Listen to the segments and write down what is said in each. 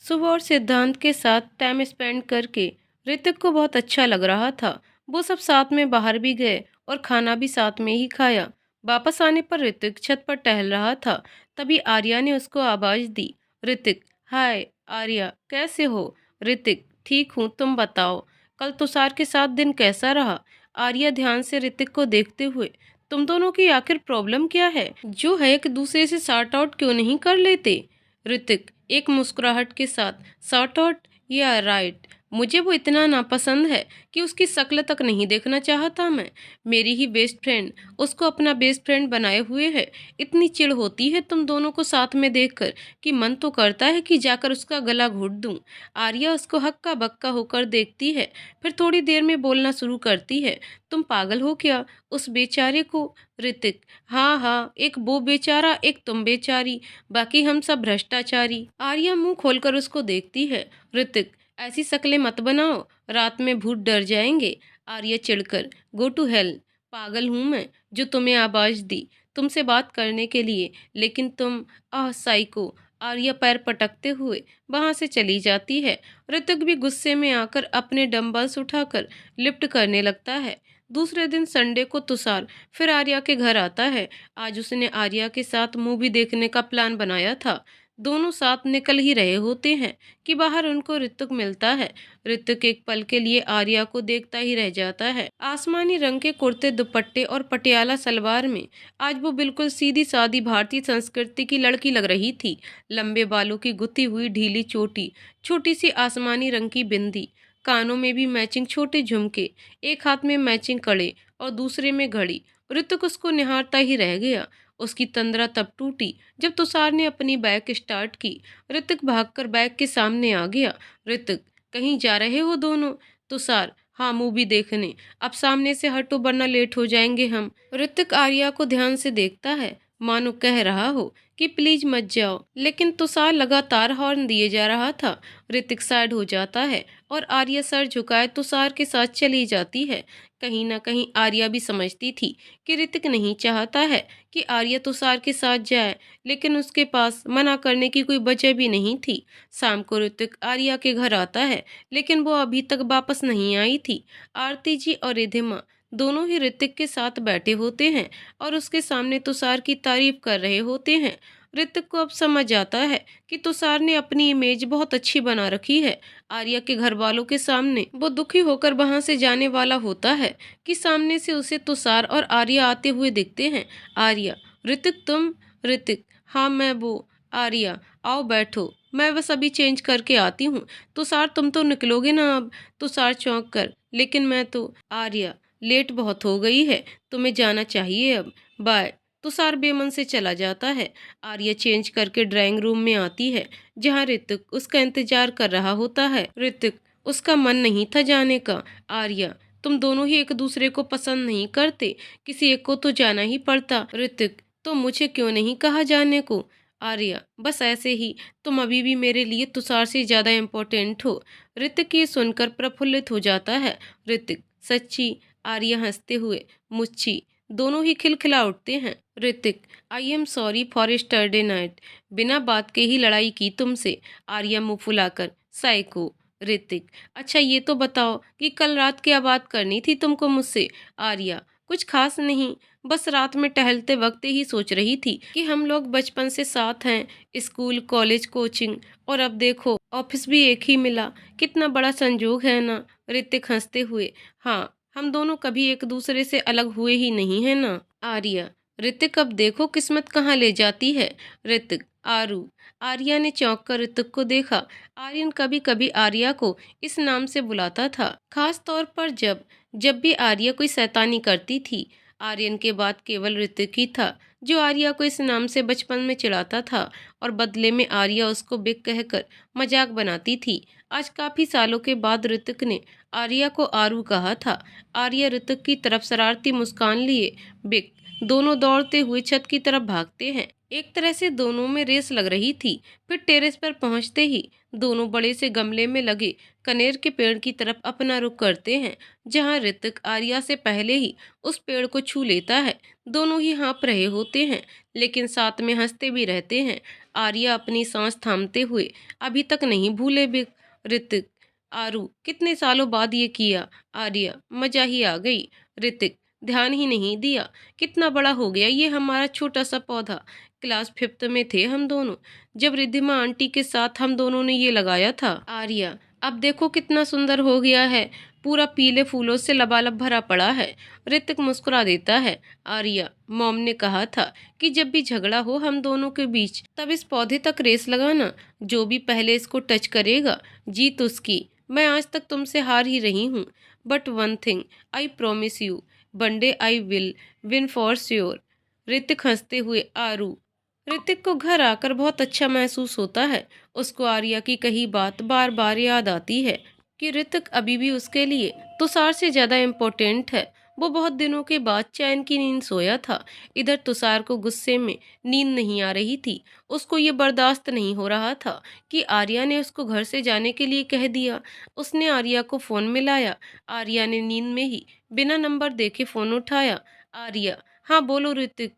सुबह और सिद्धांत के साथ टाइम स्पेंड करके ऋतिक को बहुत अच्छा लग रहा था। वो सब साथ में बाहर भी गए और खाना भी साथ में ही खाया। वापस आने पर ऋतिक छत पर टहल रहा था। तभी आर्या ने उसको आवाज दी। ऋतिक, हाय। आर्या, कैसे हो? ऋतिक, ठीक हूँ, तुम बताओ। कल तुषार के साथ दिन कैसा रहा? आर्या ध्यान से ऋतिक को देखते हुए, तुम दोनों की आखिर प्रॉब्लम क्या है? जो है एक दूसरे से सॉर्ट आउट क्यों नहीं कर लेते? ऋतिक एक मुस्कुराहट के साथ, सॉर्ट आउट, या राइट, मुझे वो इतना नापसंद है कि उसकी शक्ल तक नहीं देखना चाहता मैं। मेरी ही बेस्ट फ्रेंड उसको अपना बेस्ट फ्रेंड बनाए हुए है। इतनी चिढ़ होती है तुम दोनों को साथ में देखकर कि मन तो करता है कि जाकर उसका गला घोट दूं। आर्या उसको हक्का बक्का होकर देखती है, फिर थोड़ी देर में बोलना शुरू करती है। तुम पागल हो क्या? उस बेचारे को? ऋतिक, हाँ हाँ, एक वो बेचारा, एक तुम बेचारी, बाकी हम सब भ्रष्टाचारी। आर्या मुंह खोलकर उसको देखती है। ऋतिक, ऐसी शक्लें मत बनाओ, रात में भूत डर जाएंगे। आर्या चिढ़कर, गो टू हेल। पागल हूं मैं जो तुम्हें आवाज दी तुमसे बात करने के लिए, लेकिन तुम, आह साइको। आर्या पैर पटकते हुए वहां से चली जाती है। ऋतिक भी गुस्से में आकर अपने डंबल्स उठाकर लिफ्ट करने लगता है। दूसरे दिन संडे को तुषार फिर आर्या के घर आता है। आज उसने आर्या के साथ मूवी देखने का प्लान बनाया था। दोनों साथ निकल ही रहे होते हैं कि बाहर उनको ऋतिक मिलता है। ऋतिक एक पल के लिए आर्या को देखता ही रह जाता है। आसमानी रंग के कुर्ते दुपट्टे और पटियाला सलवार में आज वो बिल्कुल सीधी सादी भारतीय संस्कृति की लड़की लग रही थी। लंबे बालों की गुथी हुई ढीली चोटी, छोटी सी आसमानी रंग की बिंदी, कानों में भी मैचिंग छोटे झुमके, एक हाथ में मैचिंग कड़े और दूसरे में घड़ी। ऋतिक उसको निहारता ही रह गया। उसकी तंद्रा तब टूटी जब तुषार ने अपनी बाइक स्टार्ट की। ऋतिक भागकर बाइक के सामने आ गया। ऋतिक, कहीं जा रहे हो दोनों? तुषार, हाँ, मूवी देखने। अब सामने से हटो वरना लेट हो जाएंगे हम। ऋतिक आर्या को ध्यान से देखता है, मानो कह रहा हो कि प्लीज मत जाओ, लेकिन तुषार लगातार हॉर्न दिए जा रहा था। ऋतिक साइड हो जाता है और आर्या सर झुकाए तुषार के साथ चली जाती है। कहीं ना कहीं आर्या भी समझती थी कि ऋतिक नहीं चाहता है कि आर्या तुषार के साथ जाए, लेकिन उसके पास मना करने की कोई वजह भी नहीं थी। शाम को ऋतिक आर्या के घर आता है, लेकिन वो अभी तक वापस नहीं आई थी। आरती जी और रिधिमा दोनों ही ऋतिक के साथ बैठे होते हैं और उसके सामने तुषार की तारीफ कर रहे होते हैं। ऋतिक को अब समझ आता है कि तुषार ने अपनी इमेज बहुत अच्छी बना रखी है। आर्या के घर वालों के सामने वो दुखी होकर वहां से जाने वाला होता है कि सामने से उसे तुषार और आर्या आते हुए दिखते हैं। आर्या, ऋतिक तुम? ऋतिक, हाँ मैं वो। आर्या, आओ बैठो, मैं बस अभी चेंज करके आती हूँ। तुषार, तुम तो निकलोगे ना अब? तुषार चौंक कर, लेकिन मैं तो। आर्या, लेट बहुत हो गई है, तुम्हें जाना चाहिए अब, बाय। तुषार बेमन से चला जाता है। आर्या चेंज करके ड्राइंग रूम में आती है, जहाँ ऋतिक उसका इंतजार कर रहा होता है। ऋतिक, उसका मन नहीं था जाने का। आर्या, तुम दोनों ही एक दूसरे को पसंद नहीं करते, किसी एक को तो जाना ही पड़ता। ऋतिक, तो मुझे क्यों नहीं कहा जाने को? आर्या, बस ऐसे ही, तुम अभी भी मेरे लिए तुषार से ज्यादा इम्पोर्टेंट हो। ऋतिक ये सुनकर प्रफुल्लित हो जाता है। ऋतिक, सच्ची? आर्या हंसते हुए, मुच्छी। दोनों ही खिलखिला उठते हैं। ऋतिक, आई am sorry for yesterday night, बिना बात के ही लड़ाई की तुमसे। आर्या मुंह फुलाकर, साइको। ऋतिक, अच्छा ये तो बताओ कि कल रात क्या बात करनी थी तुमको मुझसे? आर्या, कुछ खास नहीं, बस रात में टहलते वक्त ही सोच रही थी कि हम लोग बचपन से साथ हैं, स्कूल, कॉलेज, कोचिंग, और अब देखो ऑफिस भी एक ही मिला। कितना बड़ा संजोग है ना? ऋतिक हंसते हुए, हाँ, हम दोनों कभी एक दूसरे से अलग हुए ही नहीं है ना? आर्या, ऋतिक अब देखो किस्मत कहाँ ले जाती है। ऋतिक, आरू। आर्या ने चौंक कर ऋतिक को देखा। आर्यन कभी कभी आर्या को इस नाम से बुलाता था, खास तौर पर जब जब भी आर्या कोई शैतानी करती थी। आर्यन के बाद केवल ऋतिक ही था जो आर्या को इस नाम से बचपन में चिढ़ाता था, और बदले में आर्या उसको बिग कहकर मजाक बनाती थी। आज काफी सालों के बाद ऋतिक ने आर्या को आरू कहा था। आर्या ऋतिक की तरफ शरारती मुस्कान लिए बिग दोनों दौड़ते हुए छत की तरफ भागते हैं। एक तरह से दोनों में रेस लग रही थी। फिर टेरेस पर पहुंचते ही दोनों बड़े से गमले में लगे कनेर के पेड़ की तरफ अपना रुख करते हैं, जहां ऋतिक आर्या से पहले ही उस पेड़ को छू लेता है। दोनों ही हाँफ रहे होते हैं, लेकिन साथ में हंसते भी रहते हैं। आर्या अपनी सांस थामते हुए अभी तक नहीं भूले भी। ऋतिक, आरू, कितने सालों बाद ये किया। आर्या, मजा ही आ गई। ऋतिक, ध्यान ही नहीं दिया, कितना बड़ा हो गया ये हमारा छोटा सा पौधा। क्लास फिफ्थ में थे हम दोनों जब रिद्धिमा आंटी के साथ हम दोनों ने ये लगाया था। आर्या, अब देखो कितना सुंदर हो गया है, पूरा पीले फूलों से लबालब भरा पड़ा है। ऋतिक मुस्कुरा देता है। आर्या, मॉम ने कहा था कि जब भी झगड़ा हो हम दोनों के बीच तब इस पौधे तक रेस लगाना, जो भी पहले इसको टच करेगा जीत उसकी। मैं आज तक तुमसे हार ही रही हूँ, but one thing I promise you, one day I will win for sure. Hrithik हंसते हुए। आरू, ऋतिक को घर आकर बहुत अच्छा महसूस होता है। उसको आर्या की कही बात बार बार याद आती है कि ऋतिक अभी भी उसके लिए तुषार से ज़्यादा इम्पोर्टेंट है। वो बहुत दिनों के बाद चैन की नींद सोया था। इधर तुषार को गुस्से में नींद नहीं आ रही थी। उसको ये बर्दाश्त नहीं हो रहा था कि आर्या ने उसको घर से जाने के लिए कह दिया। उसने आर्या को फ़ोन मिलाया। आर्या ने नींद में ही बिना नंबर देखे फ़ोन उठाया। आर्या, हाँ बोलो ऋतिक।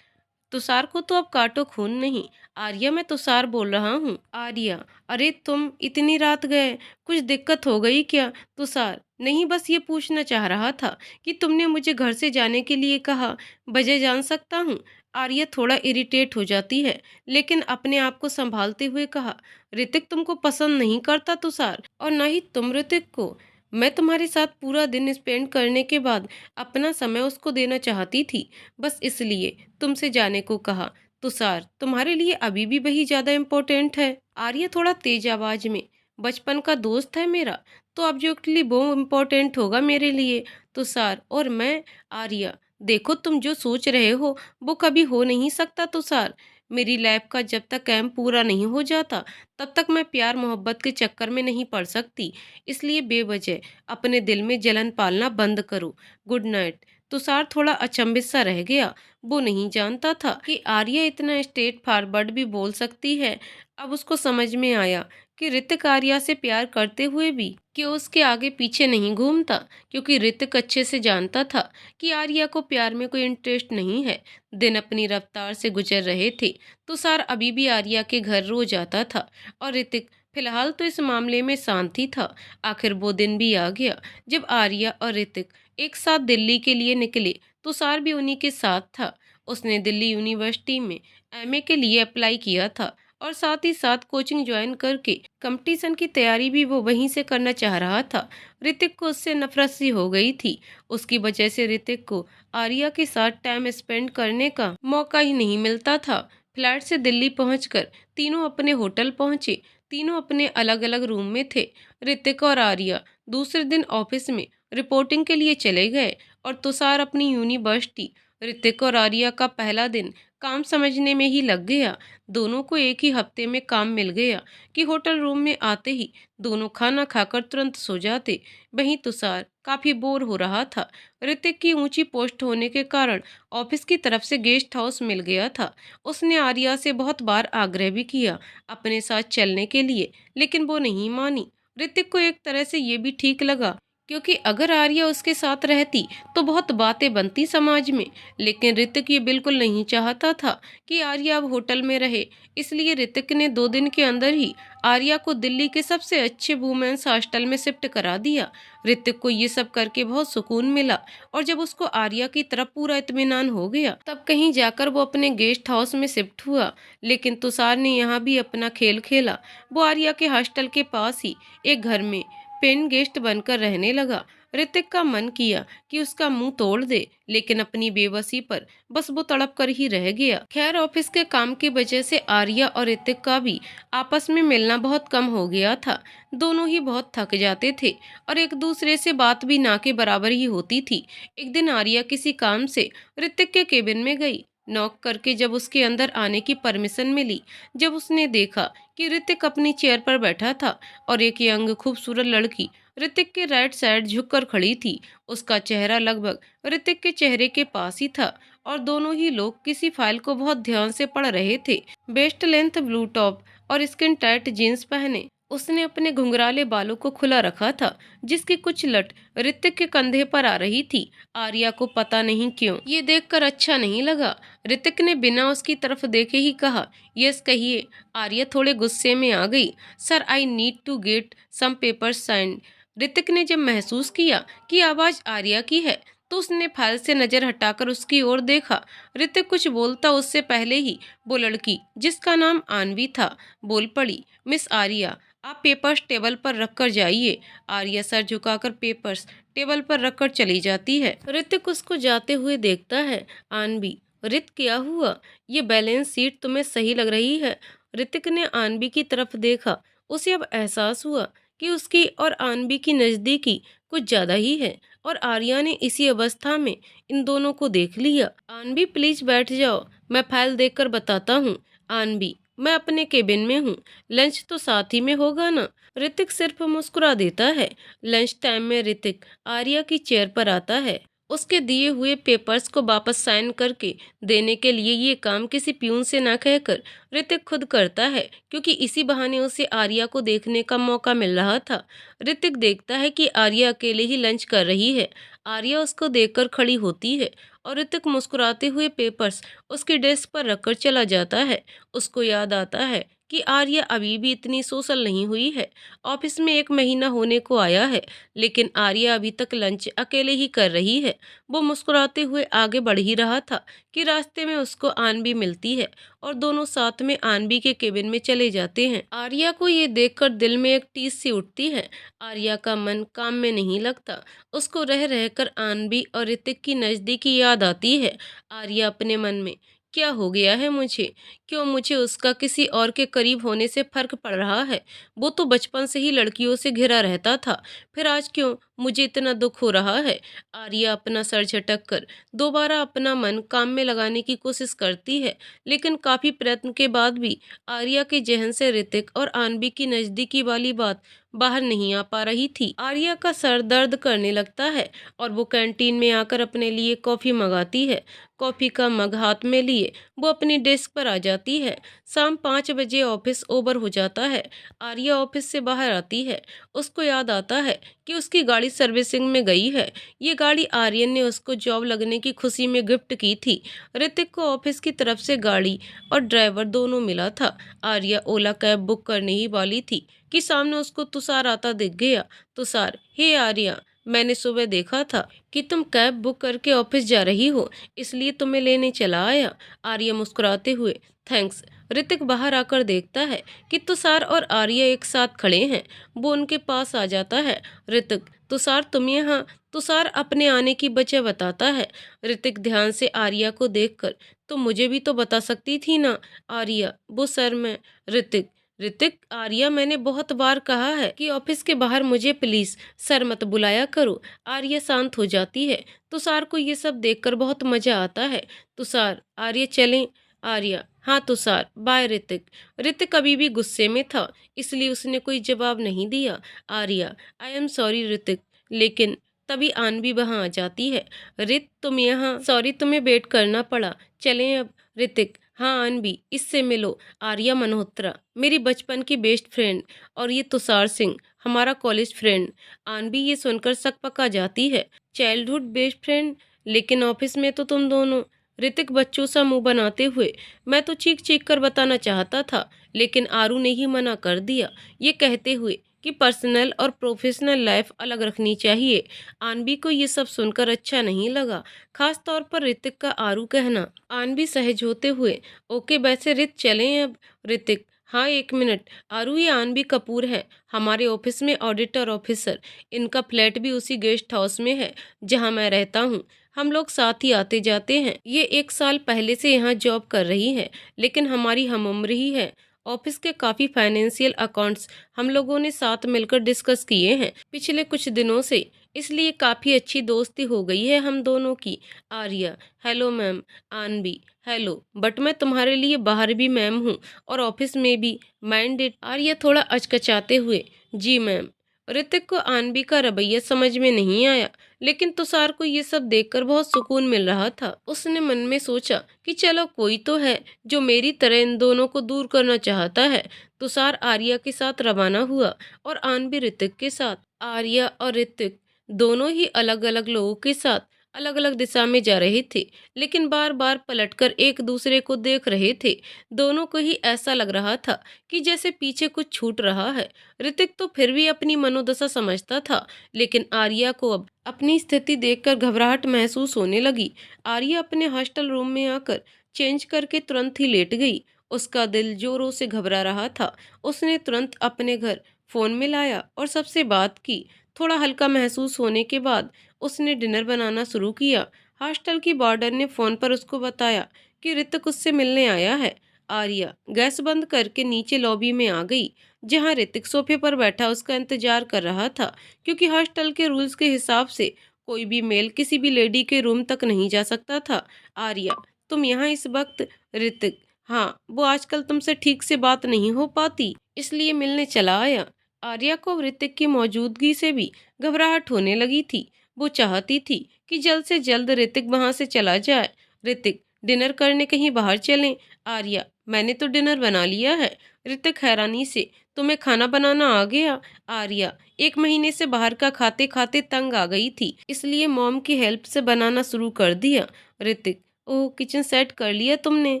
तुषार को तो अब काटो खून नहीं। आर्या, मैं तुषार बोल रहा हूँ। आर्या, अरे तुम इतनी रात गए, कुछ दिक्कत हो गई क्या। तुषार, नहीं, बस ये पूछना चाह रहा था कि तुमने मुझे घर से जाने के लिए कहा, वजह जान सकता हूँ। आर्या थोड़ा इरिटेट हो जाती है, लेकिन अपने आप को संभालते हुए कहा, ऋतिक तुमको पसंद नहीं करता तुषार, और न ही तुम ऋतिक को। मैं तुम्हारे साथ पूरा दिन स्पेंड करने के बाद अपना समय उसको देना चाहती थी, बस इसलिए तुमसे जाने को कहा। तुषार, तुम्हारे लिए अभी भी वही ज्यादा इम्पोर्टेंट है। आर्य थोड़ा तेज आवाज में, बचपन का दोस्त है मेरा, तो ऑब्जेक्टली वो इम्पोर्टेंट होगा मेरे लिए। तुषार, और मैं। आर्या, देखो तुम जो सोच रहे हो वो कभी हो नहीं सकता तुषार। मेरी लैब का जब तक कैंप पूरा नहीं हो जाता तब तक मैं प्यार मोहब्बत के चक्कर में नहीं पड़ सकती, इसलिए बेवजह अपने दिल में जलन पालना बंद करो। Good night. तुषार थोड़ा अचंभित सा रह गया। वो नहीं जानता था कि आर्या इतना स्ट्रेट फॉरवर्ड भी बोल सकती है। अब उसको समझ में आया कि ऋतिक आर्या से प्यार करते हुए भी क्यों उसके आगे पीछे नहीं घूमता, क्योंकि ऋतिक अच्छे से जानता था कि आर्या को प्यार में कोई इंटरेस्ट नहीं है। दिन अपनी रफ्तार से गुजर रहे थे। तुषार अभी भी आर्या के घर रोज आता था और ऋतिक फिलहाल तो इस मामले में शांत ही था। आखिर वो दिन भी आ गया जब आर्या और ऋतिक एक साथ दिल्ली के लिए निकले। तुषार भी उन्हीं के साथ था। उसने दिल्ली यूनिवर्सिटी में एमए के लिए अप्लाई किया था और साथ ही साथ कोचिंग ज्वाइन करके कंपटीशन की तैयारी भी वो वहीं से करना चाह रहा था। ऋतिक को उससे नफरत सी हो गई थी। उसकी वजह से ऋतिक को आर्या के साथ टाइम स्पेंड करने का मौका ही नहीं मिलता था। फ्लैट से दिल्ली पहुंचकर तीनों अपने होटल पहुंचे। तीनों अपने अलग अलग रूम में थे। ऋतिक और आर्या दूसरे दिन ऑफिस में रिपोर्टिंग के लिए चले गए और तुषार अपनी यूनिवर्सिटी। ऋतिक और आर्या का पहला दिन काम समझने में ही लग गया। दोनों को एक ही हफ्ते में काम मिल गया कि होटल रूम में आते ही दोनों खाना खाकर तुरंत सो जाते। वहीं तुषार काफी बोर हो रहा था। ऋतिक की ऊंची पोस्ट होने के कारण ऑफिस की तरफ से गेस्ट हाउस मिल गया था। उसने आर्या से बहुत बार आग्रह भी किया अपने साथ चलने के लिए, लेकिन वो नहीं मानी। ऋतिक को एक तरह से ये भी ठीक लगा, क्योंकि अगर आर्या उसके साथ रहती तो बहुत बातें बनती समाज में। लेकिन ऋतिक ये बिल्कुल नहीं चाहता था कि आर्या अब होटल में रहे, इसलिए ऋतिक ने 2 दिन के अंदर ही आर्या को दिल्ली के सबसे अच्छे वुमेन्स हॉस्टल में शिफ्ट करा दिया। ऋतिक को ये सब करके बहुत सुकून मिला और जब उसको आर्या की तरफ पूरा इत्मीनान हो गया तब कहीं जाकर वो अपने गेस्ट हाउस में शिफ्ट हुआ। लेकिन तुषार ने यहाँ भी अपना खेल खेला। वो आर्या के हॉस्टल के पास ही एक घर में पेन गेस्ट बनकर रहने लगा। ऋतिक का मन किया कि उसका मुंह तोड़ दे, लेकिन अपनी बेबसी पर बस वो तड़प कर ही रह गया। खैर, ऑफिस के काम की वजह से आर्या और ऋतिक का भी आपस में मिलना बहुत कम हो गया था। दोनों ही बहुत थक जाते थे और एक दूसरे से बात भी ना के बराबर ही होती थी। एक दिन आर्या किसी काम से ऋतिक के केबिन में गई। नॉक करके जब उसके अंदर आने की परमिशन मिली, जब उसने देखा कि ऋतिक अपनी चेयर पर बैठा था और एक यंग खूबसूरत लड़की ऋतिक के राइट साइड झुककर खड़ी थी। उसका चेहरा लगभग ऋतिक के चेहरे के पास ही था और दोनों ही लोग किसी फाइल को बहुत ध्यान से पढ़ रहे थे। बेस्ट लेंथ ब्लू टॉप और स्किन टाइट जीन्स पहने उसने अपने घुंघराले बालों को खुला रखा था, जिसकी कुछ लट ऋतिक के कंधे पर आ रही थी। आर्या को पता नहीं क्यों ये देखकर अच्छा नहीं लगा। ऋतिक ने बिना उसकी तरफ देखे ही कहा, यस कहिए। आर्या थोड़े गुस्से में आ गई। Sir, I need to get some papers signed. Hrithik ने जब महसूस किया कि आवाज आर्या की है, तो उसने फाइल से नजर हटाकर उसकी ओर देखा। ऋतिक कुछ बोलता उससे पहले ही वो लड़की, जिसका नाम आन्वी था, बोल पड़ी, मिस आर्या, आप पेपर्स टेबल पर रखकर जाइए। आर्या सर झुकाकर पेपर्स टेबल पर रखकर चली जाती है। ऋतिक उसको जाते हुए देखता है। आन्वी, रित क्या हुआ? ये बैलेंस शीट तुम्हें सही लग रही है? ऋतिक ने आन्वी की तरफ देखा। उसे अब एहसास हुआ कि उसकी और आन्वी की नजदीकी कुछ ज्यादा ही है, और आर्या ने इसी अवस्था में इन दोनों को देख लिया। आन्वी प्लीज बैठ जाओ, मैं फाइल देखकर बताता हूँ। आन्वी, मैं अपने केबिन में हूँ, लंच तो साथ ही में होगा ना? ऋतिक सिर्फ मुस्कुरा देता है। लंच टाइम में ऋतिक आर्या की चेयर पर आता है। उसके दिए हुए पेपर्स को वापस साइन करके देने के लिए ये काम किसी प्यून से ना कहकर ऋतिक खुद करता है, क्योंकि इसी बहाने उसे आर्या को देखने का मौका मिल रहा था। ऋतिक देखता है कि आर्या अकेले ही लंच कर रही है। आर्या उसको देखकर खड़ी होती है और ऋतिक मुस्कुराते हुए पेपर्स उसकी डेस्क पर रखकर चला जाता है। उसको याद आता है कि आर्या अभी भी इतनी सोशल नहीं हुई है। ऑफिस में 1 महीना होने को आया है, लेकिन आर्या अभी तक लंच अकेले ही कर रही है। वो मुस्कुराते हुए आगे बढ़ ही रहा था कि रास्ते में उसको आन्वी मिलती है और दोनों साथ में आन्वी के केबिन में चले जाते हैं। आर्या को ये देखकर दिल में एक टीस सी उठती है। आर्या का मन काम में नहीं लगता। उसको रह रहकर आन्वी और ऋतिक की नजदीकी याद आती है। आर्या अपने मन में, क्या हो गया है मुझे? क्यों मुझे उसका किसी और के करीब होने से फर्क पड़ रहा है? वो तो बचपन से ही लड़कियों से घिरा रहता था, फिर आज क्यों मुझे इतना दुख हो रहा है? आर्या अपना सर झटक कर दोबारा अपना मन काम में लगाने की कोशिश करती है, लेकिन काफी प्रयत्न के बाद भी आर्या के जहन से ऋतिक और आन्वी की नजदीकी वाली बात बाहर नहीं आ पा रही थी। आर्या का सर दर्द करने लगता है और वो कैंटीन में आकर अपने लिए कॉफी मंगाती है। कॉफी का मग हाथ में लिए वो अपनी डेस्क पर आ जाती है। शाम 5 बजे ऑफिस ओवर हो जाता है। आर्या ऑफिस से बाहर आती है। उसको याद आता है कि उसकी गाड़ी सर्विसिंग में गई है। ये गाड़ी आर्यन ने उसको जॉब लगने की खुशी में गिफ्ट की थी। ऋतिक को ऑफिस की तरफ से गाड़ी और ड्राइवर दोनों मिला था। आर्या ओला कैब बुक करने ही वाली थी कि सामने उसको तुषार आता दिख गया। तुषार, हे आर्या, मैंने सुबह देखा था कि तुम कैब बुक करके ऑफिस जा रही हो, इसलिए तुम्हें लेने चला आया। आर्या मुस्कुराते हुए, थैंक्स। ऋतिक बाहर आकर देखता है कि तुषार और आर्या एक साथ खड़े हैं। वो उनके पास आ जाता है। ऋतिक, तुषार तुम यहाँ? तुषार अपने आने की वजह बताता है। ऋतिक ध्यान से आर्या को देखकर, तो मुझे भी तो बता सकती थी ना? आर्या, वो सर में। ऋतिक, ऋतिक, आर्या, मैंने बहुत बार कहा है कि ऑफिस के बाहर मुझे प्लीज सर मत बुलाया करो। आर्या शांत हो जाती है। तुषार को ये सब देखकर बहुत मजा आता है। तुषार, आर्या चलें? आर्या, हाँ तुषार, बाय। ऋतिक, ऋतिक अभी भी गुस्से में था, इसलिए उसने कोई जवाब नहीं दिया। आर्या, आई एम सॉरी ऋतिक, लेकिन तभी आन्वी वहां आ जाती है। रित, तुम यहाँ? सॉरी तुम्हें वेट करना पड़ा, चलें अब? ऋतिक, हाँ अनबी, इससे मिलो। आर्या मल्होत्रा, मेरी बचपन की बेस्ट फ्रेंड, और ये तुषार सिंह, हमारा कॉलेज फ्रेंड। अनबी ये सुनकर सकपका जाती है। Childhood best friend? लेकिन ऑफिस में तो तुम दोनों। ऋतिक बच्चों सा मुंह बनाते हुए, मैं तो चीख चीख कर बताना चाहता था, लेकिन आरू ने ही मना कर दिया, ये कहते हुए कि पर्सनल और प्रोफेशनल लाइफ अलग रखनी चाहिए। आनवी को ये सब सुनकर अच्छा नहीं लगा, खास तौर पर ऋतिक का आरू कहना। आनवी सहज होते हुए, ओके वैसे रित चलें अब? ऋतिक, हाँ 1 मिनट। आरू, ये आनवी कपूर है, हमारे ऑफिस में ऑडिटर ऑफिसर। इनका फ्लैट भी उसी गेस्ट हाउस में है जहाँ मैं रहता हूँ। हम लोग साथ ही आते जाते हैं। ये 1 साल पहले से यहाँ जॉब कर रही है, लेकिन हमारी हम उम्र ही है। ऑफिस के काफ़ी फाइनेंशियल अकाउंट्स हम लोगों ने साथ मिलकर डिस्कस किए हैं पिछले कुछ दिनों से, इसलिए काफ़ी अच्छी दोस्ती हो गई है हम दोनों की। Arya, hello ma'am. आनवी, hello, but मैं तुम्हारे लिए बाहर भी मैम हूँ और ऑफिस में भी। Mind it? आर्या थोड़ा अचकचाते हुए, जी मैम। ऋतिक को आनवी का रवैया समझ में नहीं आया, लेकिन तुषार को ये सब देखकर बहुत सुकून मिल रहा था। उसने मन में सोचा कि चलो कोई तो है जो मेरी तरह इन दोनों को दूर करना चाहता है। तुषार आर्या के साथ रवाना हुआ और आन भी ऋतिक के साथ। आर्या और ऋतिक दोनों ही अलग अलग लोगों के साथ अलग अलग दिशा में जा रहे थे, लेकिन बार बार पलटकर एक दूसरे को देख रहे थे। दोनों को ही ऐसा लग रहा था कि जैसे पीछे कुछ छूट रहा है। ऋतिक तो फिर भी अपनी मनोदशा समझता था, लेकिन आर्या को अब अपनी स्थिति देखकर घबराहट महसूस होने लगी। आर्या अपने हॉस्टल रूम में आकर चेंज करके तुरंत ही लेट गई। उसका दिल जोरों से घबरा रहा था। उसने तुरंत अपने घर फोन में लाया और सबसे बात की। थोड़ा हल्का महसूस होने के बाद उसने डिनर बनाना शुरू किया। हॉस्टल की वार्डन ने फोन पर उसको बताया कि ऋतिक उससे मिलने आया है। आर्या गैस बंद करके नीचे लॉबी में आ गई, जहां ऋतिक सोफे पर बैठा उसका इंतजार कर रहा था, क्योंकि हॉस्टल के रूल्स के हिसाब से कोई भी मेल किसी भी लेडी के रूम तक नहीं जा सकता था। आर्या, तुम यहाँ इस वक्त? ऋतिक, हाँ, वो आजकल तुमसे ठीक से बात नहीं हो पाती, इसलिए मिलने चला आया। आर्या को ऋतिक की मौजूदगी से भी घबराहट होने लगी थी। वो चाहती थी कि जल्द से जल्द ऋतिक वहां से चला जाए। ऋतिक, डिनर करने कहीं बाहर चलें? आर्या, मैंने तो डिनर बना लिया है। ऋतिक हैरानी से, तुम्हें खाना बनाना आ गया? आर्या, 1 महीने से बाहर का खाते खाते तंग आ गई थी, इसलिए मॉम की हेल्प से बनाना शुरू कर दिया। ऋतिक, ओह, किचन सेट कर लिया तुमने?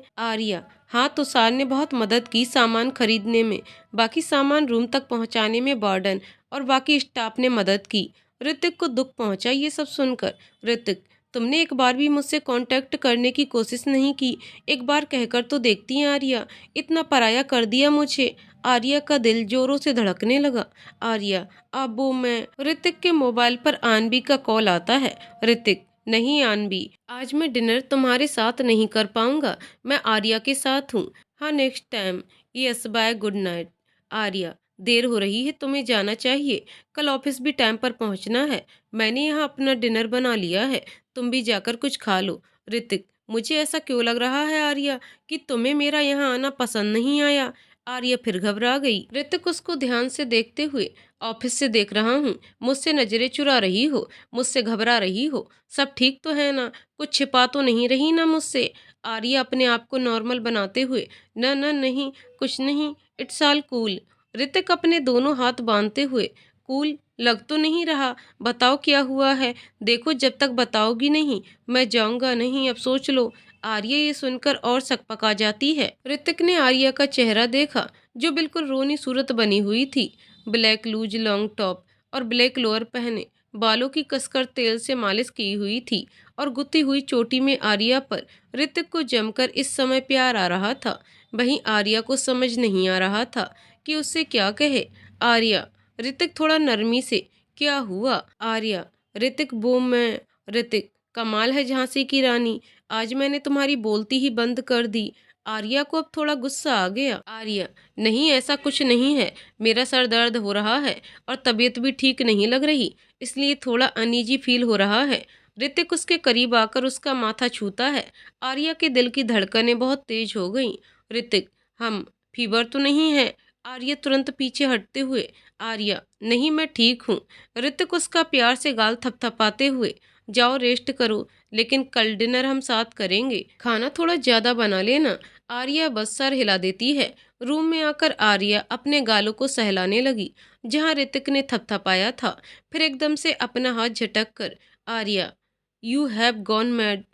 आर्या, हाँ, तुषार ने बहुत मदद की सामान खरीदने में। बाकी सामान रूम तक पहुंचाने में वार्डन और बाकी स्टाफ ने मदद की। ऋतिक को दुख पहुंचा ये सब सुनकर। ऋतिक, तुमने एक बार भी मुझसे कांटेक्ट करने की कोशिश नहीं की? एक बार कहकर तो देखती हैं आर्या, इतना पराया कर दिया मुझे। आर्या का दिल जोरों से धड़कने लगा। आर्या, अब वो मैं। ऋतिक के मोबाइल पर आनवी का कॉल आता है। ऋतिक, नहीं आनवी, आज मैं डिनर तुम्हारे साथ नहीं कर पाऊंगा, मैं आर्या के साथ हूँ। हाँ, next time. Yes, bye, good night. Arya, देर हो रही है, तुम्हें जाना चाहिए। कल ऑफिस भी टाइम पर पहुंचना है। मैंने यहाँ अपना डिनर बना लिया है, तुम भी जाकर कुछ खा लो। ऋतिक, मुझे ऐसा क्यों लग रहा है आर्या कि तुम्हें मेरा यहाँ आना पसंद नहीं आया? आर्या फिर घबरा गई। ऋतिक उसको ध्यान से देखते हुए, ऑफिस से देख रहा हूँ, मुझसे नजरें चुरा रही हो, मुझसे घबरा रही हो, सब ठीक तो है ना? कुछ छिपा तो नहीं रही ना मुझसे? आर्या अपने आप को नॉर्मल बनाते हुए, न न नहीं, कुछ नहीं, इट्स ऑल कूल। ऋतिक अपने दोनों हाथ बांधते हुए, कूल लग तो नहीं रहा, बताओ क्या हुआ है? देखो, जब तक बताओगी नहीं मैं जाऊंगा नहीं, अब सोच लो। आर्या ये सुनकर और सकपका जाती है। ऋतिक ने आर्या का चेहरा देखा, जो बिल्कुल रोनी सूरत बनी हुई थी। ब्लैक लूज लॉन्ग टॉप और ब्लैक लोअर पहने, बालों की कसकर तेल से मालिश की हुई थी और गुथी हुई चोटी में आर्या पर ऋतिक को जमकर इस समय प्यार आ रहा था। वहीं आर्या को समझ नहीं आ रहा था कि उससे क्या कहे। आर्या, ऋतिक थोड़ा नरमी से, क्या हुआ? आर्या, ऋतिक, वो मैं। ऋतिक, कमाल है झांसी की रानी, आज मैंने तुम्हारी बोलती ही बंद कर दी। आर्या को अब थोड़ा गुस्सा आ गया। आर्या, नहीं, ऐसा कुछ नहीं है, मेरा सर दर्द हो रहा है और तबीयत भी ठीक नहीं लग रही, इसलिए थोड़ा अनईजी फील हो रहा है। ऋतिक उसके करीब आकर उसका माथा छूता है। आर्या के दिल की धड़कनें बहुत तेज हो गईं। ऋतिक, हम, फीवर तो नहीं है? आर्या तुरंत पीछे हटते हुए, आर्या, नहीं, मैं ठीक हूँ। ऋतिक उसका प्यार से गाल थपथपाते हुए, जाओ रेस्ट करो, लेकिन कल डिनर हम साथ करेंगे, खाना थोड़ा ज्यादा बना लेना। आर्या बस सर हिला देती है। रूम में आकर आर्या अपने गालों को सहलाने लगी, जहां ऋतिक ने थपथपाया था। फिर एकदम से अपना हाथ झटक कर, Arya, you have gone mad.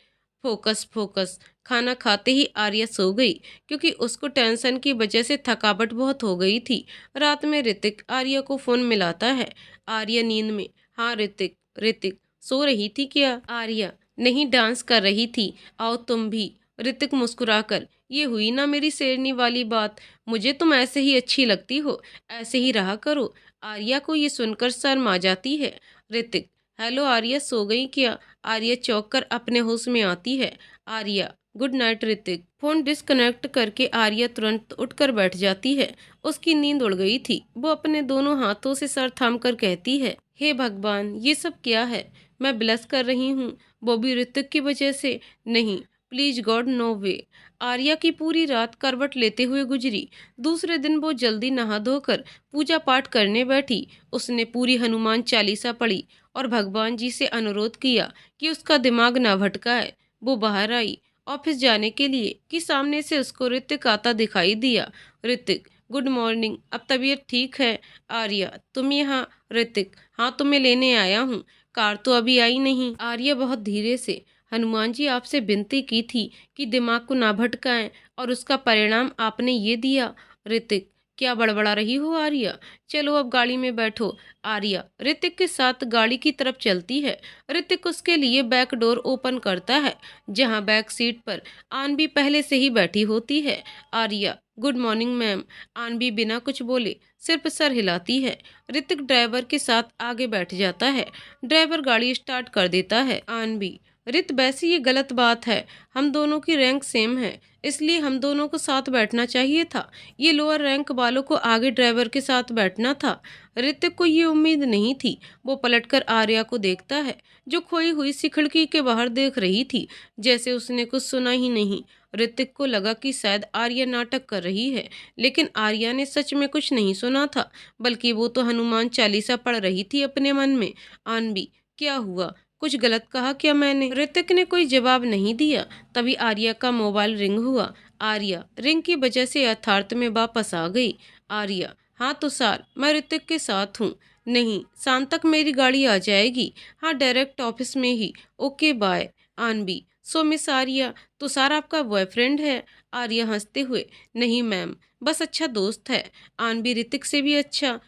Focus focus. खाना खाते ही आर्या सो गई, क्योंकि उसको टेंशन की वजह से थकावट बहुत हो गई थी। रात में ऋतिक आर्या को फोन मिलाता है। आर्या नींद में, हाँ ऋतिक। ऋतिक, सो रही थी क्या? आर्या, नहीं, डांस कर रही थी, आओ तुम भी। ऋतिक मुस्कुराकर, ये हुई ना मेरी शेरनी वाली बात, मुझे तुम ऐसे ही अच्छी लगती हो, ऐसे ही रहा करो। आर्या को ये सुनकर शर्म आ जाती है। ऋतिक, हेलो आर्या, सो गई क्या? आर्या चौंक कर अपने होश में आती है। Arya, good night Hrithik. Phone disconnect करके आर्या तुरंत उठकर बैठ जाती है। उसकी नींद उड़ गई थी। वो अपने दोनों हाथों से सर थाम कर कहती है, हे भगवान, ये सब क्या है? मैं ब्लश कर रही हूँ, वो भी ऋतिक की वजह से? नहीं, प्लीज गॉड, नो वे। आर्या की पूरी रात करवट लेते हुए गुजरी। दूसरे दिन वो जल्दी नहा धोकर पूजा पाठ करने बैठी। उसने पूरी हनुमान चालीसा पढ़ी और भगवान जी से अनुरोध किया कि उसका दिमाग ना भटकाए। वो बाहर आई ऑफिस जाने के लिए कि सामने से उसको ऋतिक आता दिखाई दिया। ऋतिक, गुड मॉर्निंग, अब तबीयत ठीक है? आर्या, तुम यहाँ? ऋतिक, हाँ तुम्हें लेने आया हूँ। कार तो अभी आई नहीं। आर्या बहुत धीरे से, हनुमान जी आपसे विनती की थी कि दिमाग को ना भटकाएं और उसका परिणाम आपने ये दिया। ऋतिक, क्या बड़बड़ा रही हो आर्या? चलो अब गाड़ी में बैठो। आर्या ऋतिक के साथ गाड़ी की तरफ चलती है। ऋतिक उसके लिए बैक डोर ओपन करता है, जहां बैक सीट पर आनवी पहले से ही बैठी होती है। Arya, good morning ma'am. Aanvi बिना कुछ बोले सिर्फ सर हिलाती है। ऋतिक ड्राइवर के साथ आगे बैठ जाता है। ड्राइवर गाड़ी स्टार्ट कर देता है। आनवी, रित वैसे ये गलत बात है। हम दोनों की रैंक सेम है, इसलिए हम दोनों को साथ बैठना चाहिए था। ये लोअर रैंक वालों को आगे ड्राइवर के साथ बैठना था। ऋतिक को ये उम्मीद नहीं थी। वो पलटकर आर्या को देखता है, जो खोई हुई सी खिड़की के बाहर देख रही थी, जैसे उसने कुछ सुना ही नहीं। ऋतिक को लगा कि शायद आर्या नाटक कर रही है, लेकिन आर्या ने सच में कुछ नहीं सुना था, बल्कि वो तो हनुमान चालीसा पढ़ रही थी अपने मन में। आनवी, क्या हुआ? कुछ गलत कहा क्या मैंने? ऋतिक ने कोई जवाब नहीं दिया। तभी आर्या का मोबाइल रिंग हुआ। आर्या रिंग की वजह से यथार्थ में वापस आ गई। आर्या, हाँ तुषार, मैं ऋतिक के साथ हूँ। नहीं, शाम तक मेरी गाड़ी आ जाएगी। हाँ, डायरेक्ट ऑफिस में ही। Okay bye. Aanvi, so miss Arya, Tushar आपका बॉयफ्रेंड है? आर्या हंसते हुए, नहीं मैम, बस अच्छा दोस्त है। आनवी, ऋतिक से भी अच्छा?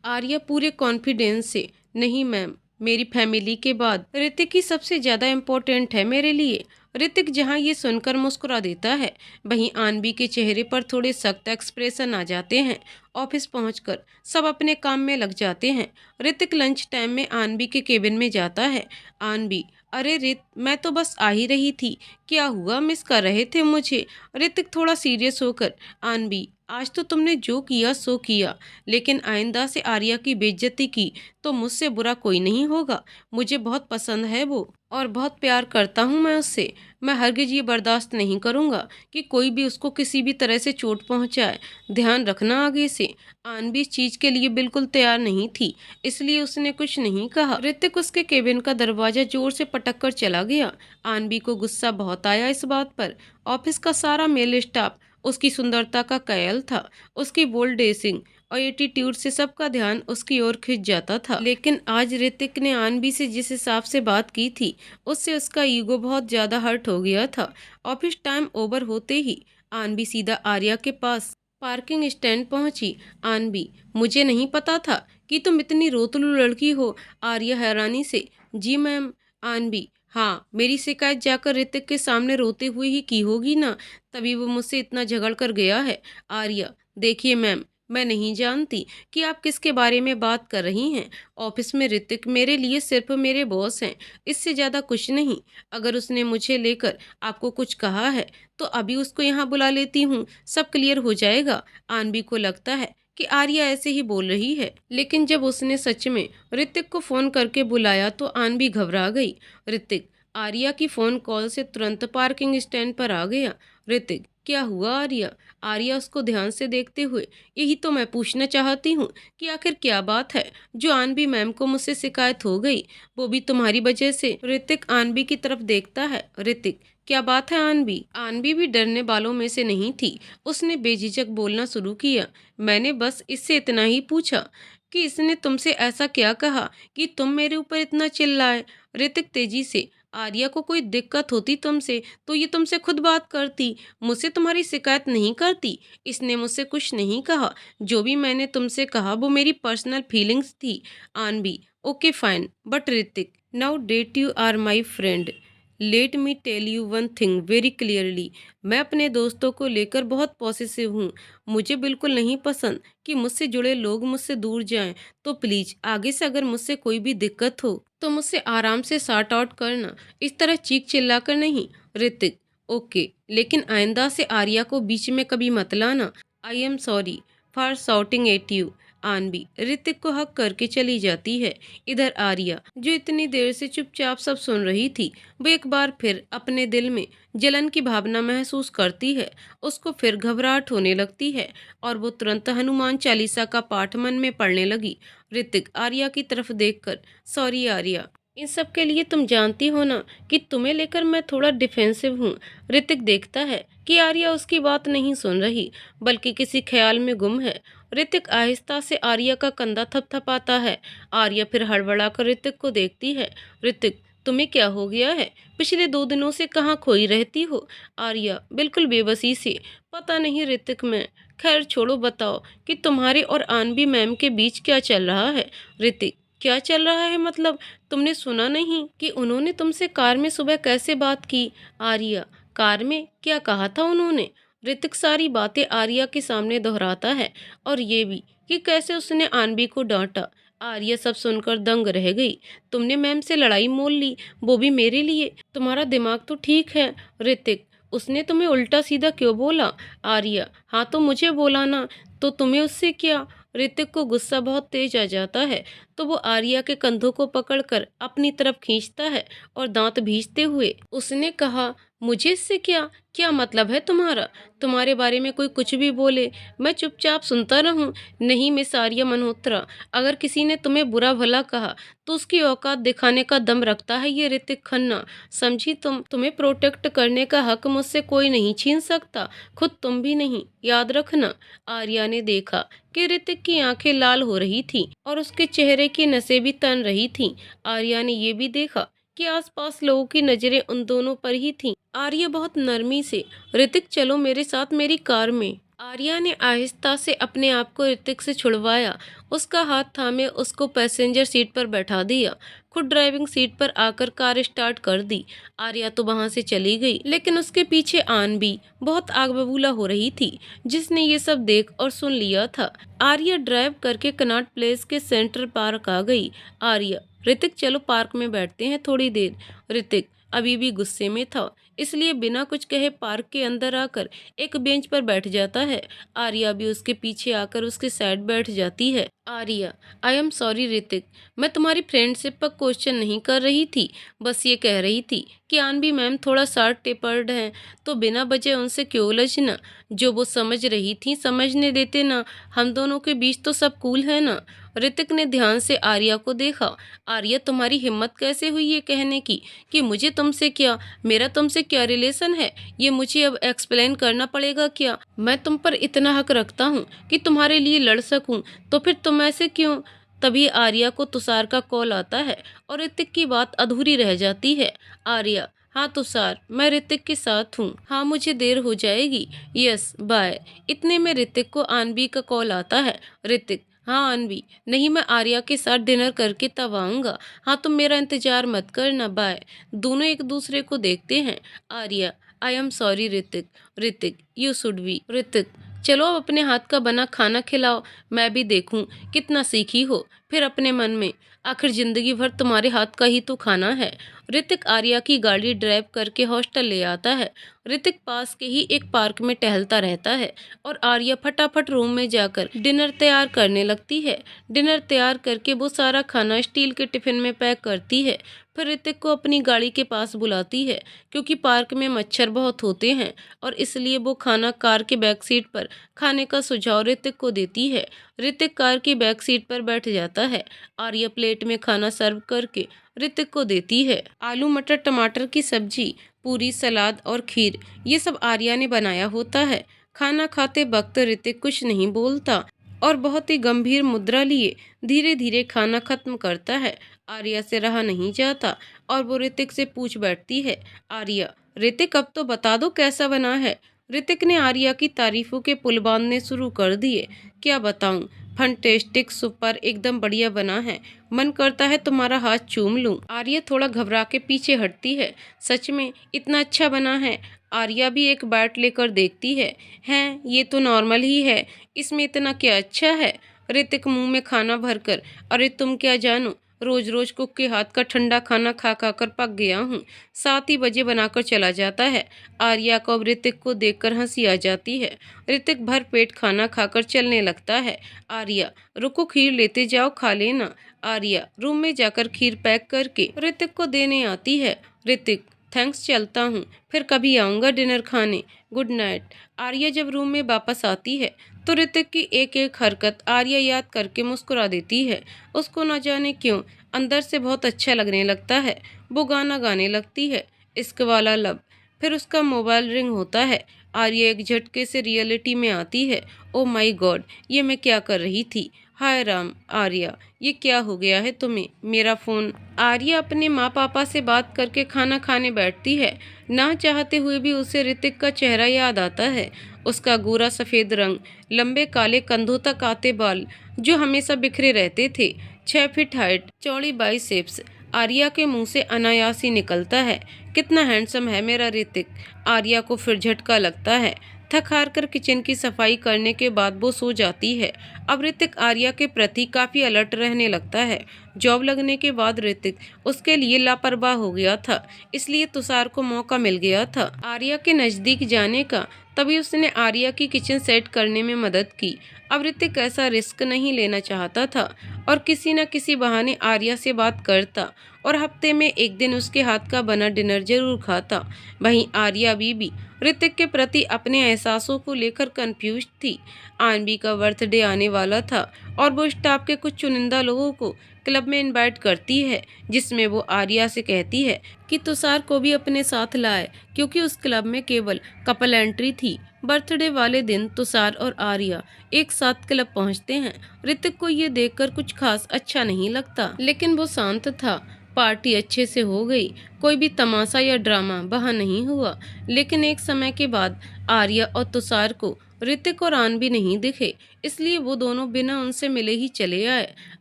आर्या पूरे कॉन्फिडेंस से, नहीं मैम, मेरी फैमिली के बाद ऋतिक ही सबसे ज़्यादा इम्पोर्टेंट है मेरे लिए। ऋतिक जहाँ ये सुनकर मुस्कुरा देता है, वहीं आनवी के चेहरे पर थोड़े सख्त एक्सप्रेशन आ जाते हैं। ऑफिस पहुंचकर सब अपने काम में लग जाते हैं। ऋतिक लंच टाइम में आनवी के केबिन में जाता है। आनवी, अरे रित, मैं तो बस आ ही रही थी। क्या हुआ, मिस कर रहे थे मुझे? ऋतिक थोड़ा सीरियस होकर, आनवी, आज तो तुमने जो किया सो किया, लेकिन आइंदा से आर्या की बेइज्जती की तो मुझसे बुरा कोई नहीं होगा। मुझे बहुत पसंद है वो, और बहुत प्यार करता हूँ मैं उससे। मैं हरगिज ये बर्दाश्त नहीं करूँगा कि कोई भी उसको किसी भी तरह से चोट पहुँचाए। ध्यान रखना आगे से। आनवी इस चीज़ के लिए बिल्कुल तैयार नहीं थी, इसलिए उसने कुछ नहीं कहा। ऋतिक उसके केबिन का दरवाजा जोर से पटक कर चला गया। आनवी को गुस्सा बहुत आया इस बात पर। ऑफिस का सारा मेल स्टाफ उसकी सुंदरता का कायल था। उसकी बोल्ड ड्रेसिंग और एटीट्यूड से सबका ध्यान उसकी ओर खिंच जाता था। लेकिन आज ऋतिक ने आनवी से जिस हिसाब से बात की थी, उससे उसका ईगो बहुत ज्यादा हर्ट हो गया था। ऑफिस टाइम ओवर होते ही आनवी सीधा आर्या के पास पार्किंग स्टैंड पहुंची। आनवी, मुझे नहीं पता था कि तुम इतनी रोतलू लड़की हो। आर्या हैरानी से, जी मैम। आनवी, हाँ, मेरी शिकायत जाकर ऋतिक के सामने रोते हुए ही की होगी ना, तभी वो मुझसे इतना झगड़ कर गया है। आर्या, देखिए मैम, मैं नहीं जानती कि आप किसके बारे में बात कर रही हैं। ऑफिस में ऋतिक मेरे लिए सिर्फ मेरे बॉस हैं, इससे ज़्यादा कुछ नहीं। अगर उसने मुझे लेकर आपको कुछ कहा है तो अभी उसको यहाँ बुला लेती हूँ, सब क्लियर हो जाएगा। आनवी को लगता है कि आर्या ऐसे ही बोल रही है, लेकिन जब उसने सच में ऋतिक को फ़ोन करके बुलाया तो आनवी घबरा गई। ऋतिक आर्या की फ़ोन कॉल से तुरंत पार्किंग स्टैंड पर आ गया। ऋतिक, क्या हुआ आर्या? आर्या उसको ध्यान से देखते हुए, यही तो मैं पूछना चाहती हूँ कि आखिर क्या बात है जो आनवी मैम को मुझसे शिकायत हो गई, वो भी तुम्हारी वजह से। ऋतिक आनवी की तरफ देखता है। ऋतिक, क्या बात है आनवी? आनवी भी डरने वालों में से नहीं थी। उसने बेझिझक बोलना शुरू किया, मैंने बस इससे इतना ही पूछा कि इसने तुमसे ऐसा क्या कहा कि तुम मेरे ऊपर इतना चिल्लाए। ऋतिक तेजी से, आर्या को कोई दिक्कत होती तुमसे तो ये तुमसे खुद बात करती, मुझसे तुम्हारी शिकायत नहीं करती। इसने मुझसे कुछ नहीं कहा। जो भी मैंने तुमसे कहा वो मेरी पर्सनल फीलिंग्स थी। Aanvi, okay fine, but Hrithik, now that you are my friend, let me tell you one thing very clearly. मैं अपने दोस्तों को लेकर बहुत पॉसेसिव हूँ। मुझे बिल्कुल नहीं पसंद कि मुझसे जुड़े लोग मुझसे दूर जाएं। तो प्लीज़ आगे से अगर मुझसे कोई भी दिक्कत हो तो मुझसे आराम से सॉर्ट आउट करना, इस तरह चीख चिल्लाकर नहीं। ऋतिक, ओके, लेकिन आइंदा से आर्या को बीच में कभी मत लाना। I am sorry for shouting at you. Aanvi Hrithik को हक करके चली जाती है। इधर आर्या, जो इतनी देर से चुपचाप सब सुन रही थी, वो एक बार फिर अपने दिल में जलन की भावना महसूस करती है। उसको फिर घबराहट होने लगती है और वो तुरंत हनुमान चालीसा का पाठ मन में पढ़ने लगी। ऋतिक आर्या की तरफ देखकर, सॉरी आर्या, इन सब के लिए तुम जानती हो ना कि तुम्हें लेकर मैं थोड़ा डिफेंसिव हूँ। ऋतिक देखता है कि आर्या उसकी बात नहीं सुन रही, बल्कि किसी ख्याल में गुम है। ऋतिक आहिस्ता से आर्या का कंधा थपथपाता है। आर्या फिर हड़बड़ा कर ऋतिक को देखती है। ऋतिक, तुम्हें क्या हो गया है? पिछले 2 दिनों से कहाँ खोई रहती हो? आर्या बिल्कुल बेबसी से, पता नहीं ऋतिक मैं। खैर छोड़ो, बताओ कि तुम्हारे और आनवी मैम के बीच क्या चल रहा है? ऋतिक, क्या चल रहा है मतलब? तुमने सुना नहीं कि उन्होंने तुमसे कार में सुबह कैसे बात की? आर्या, कार में क्या कहा था उन्होंने? ऋतिक सारी बातें आर्या के सामने दोहराता है, और ये भी कि कैसे उसने आनवी को डांटा। आर्या सब सुनकर दंग रह गई। तुमने मैम से लड़ाई मोल ली, वो भी मेरे लिए? तुम्हारा दिमाग तो ठीक है। ऋतिक, उसने तुम्हें उल्टा सीधा क्यों बोला? आर्या, हाँ तो मुझे बोला ना, तो तुम्हें उससे क्या? ऋतिक को गुस्सा बहुत तेज आ जाता है, तो वो आर्या के कंधों को पकड़कर अपनी तरफ खींचता है और दांत भींचते हुए उसने कहा, मुझे इससे क्या? क्या मतलब है तुम्हारा? तुम्हारे बारे में कोई कुछ भी बोले, मैं चुपचाप सुनता रहूं? नहीं मिस आर्या मल्होत्रा, अगर किसी ने तुम्हें बुरा भला कहा तो उसकी औकात दिखाने का दम रखता है ये ऋतिक खन्ना। समझी तुम? तुम्हें प्रोटेक्ट करने का हक मुझसे कोई नहीं छीन सकता, खुद तुम भी नहीं, याद रखना। आर्या ने देखा कि ऋतिक की आंखें लाल हो रही थीं और उसके चेहरे की नसें भी तन रही थीं। आर्या ने ये भी देखा कि आसपास लोगों की नजरें उन दोनों पर ही थीं। आर्या बहुत नरमी से, ऋतिक चलो मेरे साथ मेरी कार में। आर्या ने आहिस्ता से अपने आप को ऋतिक से छुड़वाया, उसका हाथ थामे उसको पैसेंजर सीट पर बैठा दिया, खुद ड्राइविंग सीट पर आकर कार स्टार्ट कर दी। आर्या तो वहां से चली गई, लेकिन उसके पीछे आन भी बहुत आग बबूला हो रही थी, जिसने ये सब देख और सुन लिया था। आर्या ड्राइव करके कनॉट प्लेस के सेंट्रल पार्क आ गई। आर्या, ऋतिक चलो पार्क में बैठते हैं थोड़ी देर। ऋतिक अभी भी गुस्से में था, इसलिए बिना कुछ कहे पार्क के अंदर आकर एक बेंच पर बैठ जाता है। आर्या भी उसके पीछे आकर उसके साइड बैठ जाती है। आर्या, आई एम सॉरी ऋतिक, मैं तुम्हारी फ्रेंडशिप पर क्वेश्चन नहीं कर रही थी, बस ये कह रही थी कि आनवी मैम थोड़ा शार्ट टेपर्ड हैं, तो बिना वजह उनसे क्यों उलझना? जो वो समझ रही थी समझने देते ना, हम दोनों के बीच तो सब कूल है ना। ऋतिक ने ध्यान से आर्या को देखा। आर्या, तुम्हारी हिम्मत कैसे हुई ये कहने की कि मुझे तुमसे क्या, मेरा तुमसे क्या रिलेशन है? ये मुझे अब एक्सप्लेन करना पड़ेगा क्या? मैं तुम पर इतना हक रखता हूँ कि तुम्हारे लिए लड़ सकूं, तो फिर तुम ऐसे क्यों? तभी आर्या को तुषार का कॉल आता है और ऋतिक की बात अधूरी रह जाती है। आर्या, हाँ तुषार, मैं ऋतिक के साथ हूँ। हाँ मुझे देर हो जाएगी। Yes bye. इतने में ऋतिक को आनवी का कॉल आता है। ऋतिक, हाँ अनवी, नहीं मैं आर्या के साथ डिनर करके तब आऊँगा। हाँ तुम मेरा इंतजार मत करना, बाय। दोनों एक दूसरे को देखते हैं। आर्या, आई am sorry Hrithik. Hrithik, you should be. Hrithik, चलो अब अपने हाथ का बना खाना खिलाओ, मैं भी देखूं कितना सीखी हो। फिर अपने मन में, आखिर जिंदगी भर तुम्हारे हाथ का ही तो खाना है। ऋतिक आर्या की गाड़ी ड्राइव करके हॉस्टल ले आता है। ऋतिक पास के ही एक पार्क में टहलता रहता है और आर्या फटाफट रूम में जाकर डिनर तैयार करने लगती है। डिनर तैयार करके वो सारा खाना स्टील के टिफिन में पैक करती है। फिर ऋतिक को अपनी गाड़ी के पास बुलाती है, क्योंकि पार्क में मच्छर बहुत होते हैं और इसलिए वो खाना कार के बैक सीट पर खाने का सुझाव ऋतिक को देती है। ऋतिक कार की बैक सीट पर बैठ जाता है। आर्या प्लेट में खाना सर्व करके ऋतिक को देती है। आलू मटर टमाटर की सब्जी, पूरी, सलाद और खीर, ये सब आर्या ने बनाया होता है। खाना खाते वक्त ऋतिक कुछ नहीं बोलता और बहुत ही गंभीर मुद्रा लिए धीरे धीरे खाना खत्म करता है। आर्या से रहा नहीं जाता और वो ऋतिक से पूछ बैठती है, आर्या, ऋतिक अब तो बता दो कैसा बना है? ऋतिक ने आर्या की तारीफों के पुल बांधने शुरू कर दिए। क्या बताऊं, फंटेस्टिक, सुपर, एकदम बढ़िया बना है, मन करता है तुम्हारा हाथ चूम लूं। आर्या थोड़ा घबरा के पीछे हटती है। सच में इतना अच्छा बना है? आर्या भी एक बाइट लेकर देखती है। हैं, ये तो नॉर्मल ही है, इसमें इतना क्या अच्छा है? ऋतिक मुंह में खाना भरकर, अरे तुम क्या जानो, रोज रोज कुक के हाथ का ठंडा खाना खा खा कर पक गया हूँ। 7 ही बजे बनाकर चला जाता है। आर्या को अब ऋतिक को देखकर हंसी आ जाती है। ऋतिक भर पेट खाना खाकर चलने लगता है। आर्या, रुको, खीर लेते जाओ, खा लेना। आर्या रूम में जाकर खीर पैक करके ऋतिक को देने आती है। ऋतिक, थैंक्स, चलता हूँ, फिर कभी आऊँगा डिनर खाने, गुड नाइट। आर्या जब रूम में वापस आती है तो ऋतिक की एक एक हरकत आर्या याद करके मुस्कुरा देती है। उसको न जाने क्यों अंदर से बहुत अच्छा लगने लगता है। वो गाना गाने लगती है, इश्क वाला लब। फिर उसका मोबाइल रिंग होता है। आर्या एक झटके से रियलिटी में आती है। ओ माई गॉड, ये मैं क्या कर रही थी। हाय राम, आर्या, ये क्या हो गया है तुम्हें, मेरा फ़ोन। आर्या अपने माँ पापा से बात करके खाना खाने बैठती है। ना चाहते हुए भी उसे ऋतिक का चेहरा याद आता है। उसका गोरा सफ़ेद रंग, लंबे काले कंधों तक आते बाल जो हमेशा बिखरे रहते थे, 6 फीट हाइट, चौड़ी बाइसेप्स। आर्या के मुंह से अनायास ही निकलता है, कितना हैंडसम है मेरा ऋतिक। आर्या को फिर झटका लगता है। थक हार कर किचन की सफाई करने के बाद वो सो जाती है। अब ऋतिक आर्या के प्रति काफ़ी अलर्ट रहने लगता है। जॉब लगने के बाद ऋतिक उसके लिए लापरवाह हो गया था, इसलिए तुषार को मौका मिल गया था आर्या के नज़दीक जाने का। तभी उसने आर्या की किचन सेट करने में मदद की। अब ऋतिक ऐसा रिस्क नहीं लेना चाहता था और किसी न किसी बहाने आर्या से बात करता और हफ्ते में एक दिन उसके हाथ का बना डिनर जरूर खाता। वहीं आर्या बीबी ऋतिक के प्रति अपने एहसासों को लेकर कंफ्यूज थी। आनवी का बर्थडे आने वाला था और वो स्टाफ के कुछ चुनिंदा लोगों को क्लब में इनवाइट करती है, जिसमें वो आर्या से कहती है कि तुषार को भी अपने साथ लाए, क्योंकि उस क्लब में केवल कपल एंट्री थी। बर्थडे वाले दिन तुषार और आर्या एक साथ क्लब पहुंचते हैं। ऋतिक को ये देखकर कुछ खास अच्छा नहीं लगता, लेकिन वो शांत था। पार्टी अच्छे से हो गई, कोई भी तमाशा या ड्रामा वहाँ नहीं हुआ। लेकिन एक समय के बाद आर्या और तुषार को ऋतिक और आनवी नहीं दिखे, इसलिए वो दोनों बिना उनसे मिले ही चले आए।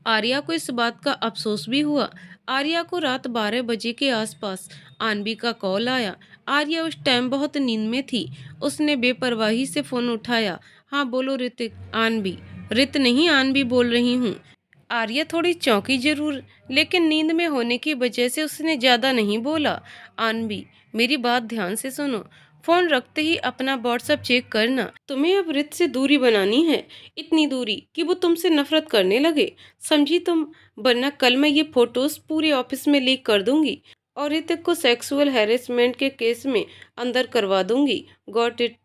आर्या को इस बात का अफसोस भी हुआ। आर्या को रात 12 बजे के आसपास आनवी का कॉल आया। आर्या उस टाइम बहुत नींद में थी। उसने बेपरवाही से फ़ोन उठाया। हाँ बोलो ऋतिक। आनवी, रित नहीं, आनवी बोल रही हूँ। आर्या थोड़ी चौंकी जरूर, लेकिन नींद में होने की वजह से उसने ज़्यादा नहीं बोला। आनवी, मेरी बात ध्यान से सुनो। फ़ोन रखते ही अपना व्हाट्सएप चेक करना। तुम्हें अब रित से दूरी बनानी है, इतनी दूरी कि वो तुमसे नफरत करने लगे, समझी तुम? वरना कल मैं ये फ़ोटोज़ पूरे ऑफिस में लीक कर दूंगी और ऋतिक को सेक्सुअल हैरेसमेंट के केस में अंदर करवा दूंगी। Got it?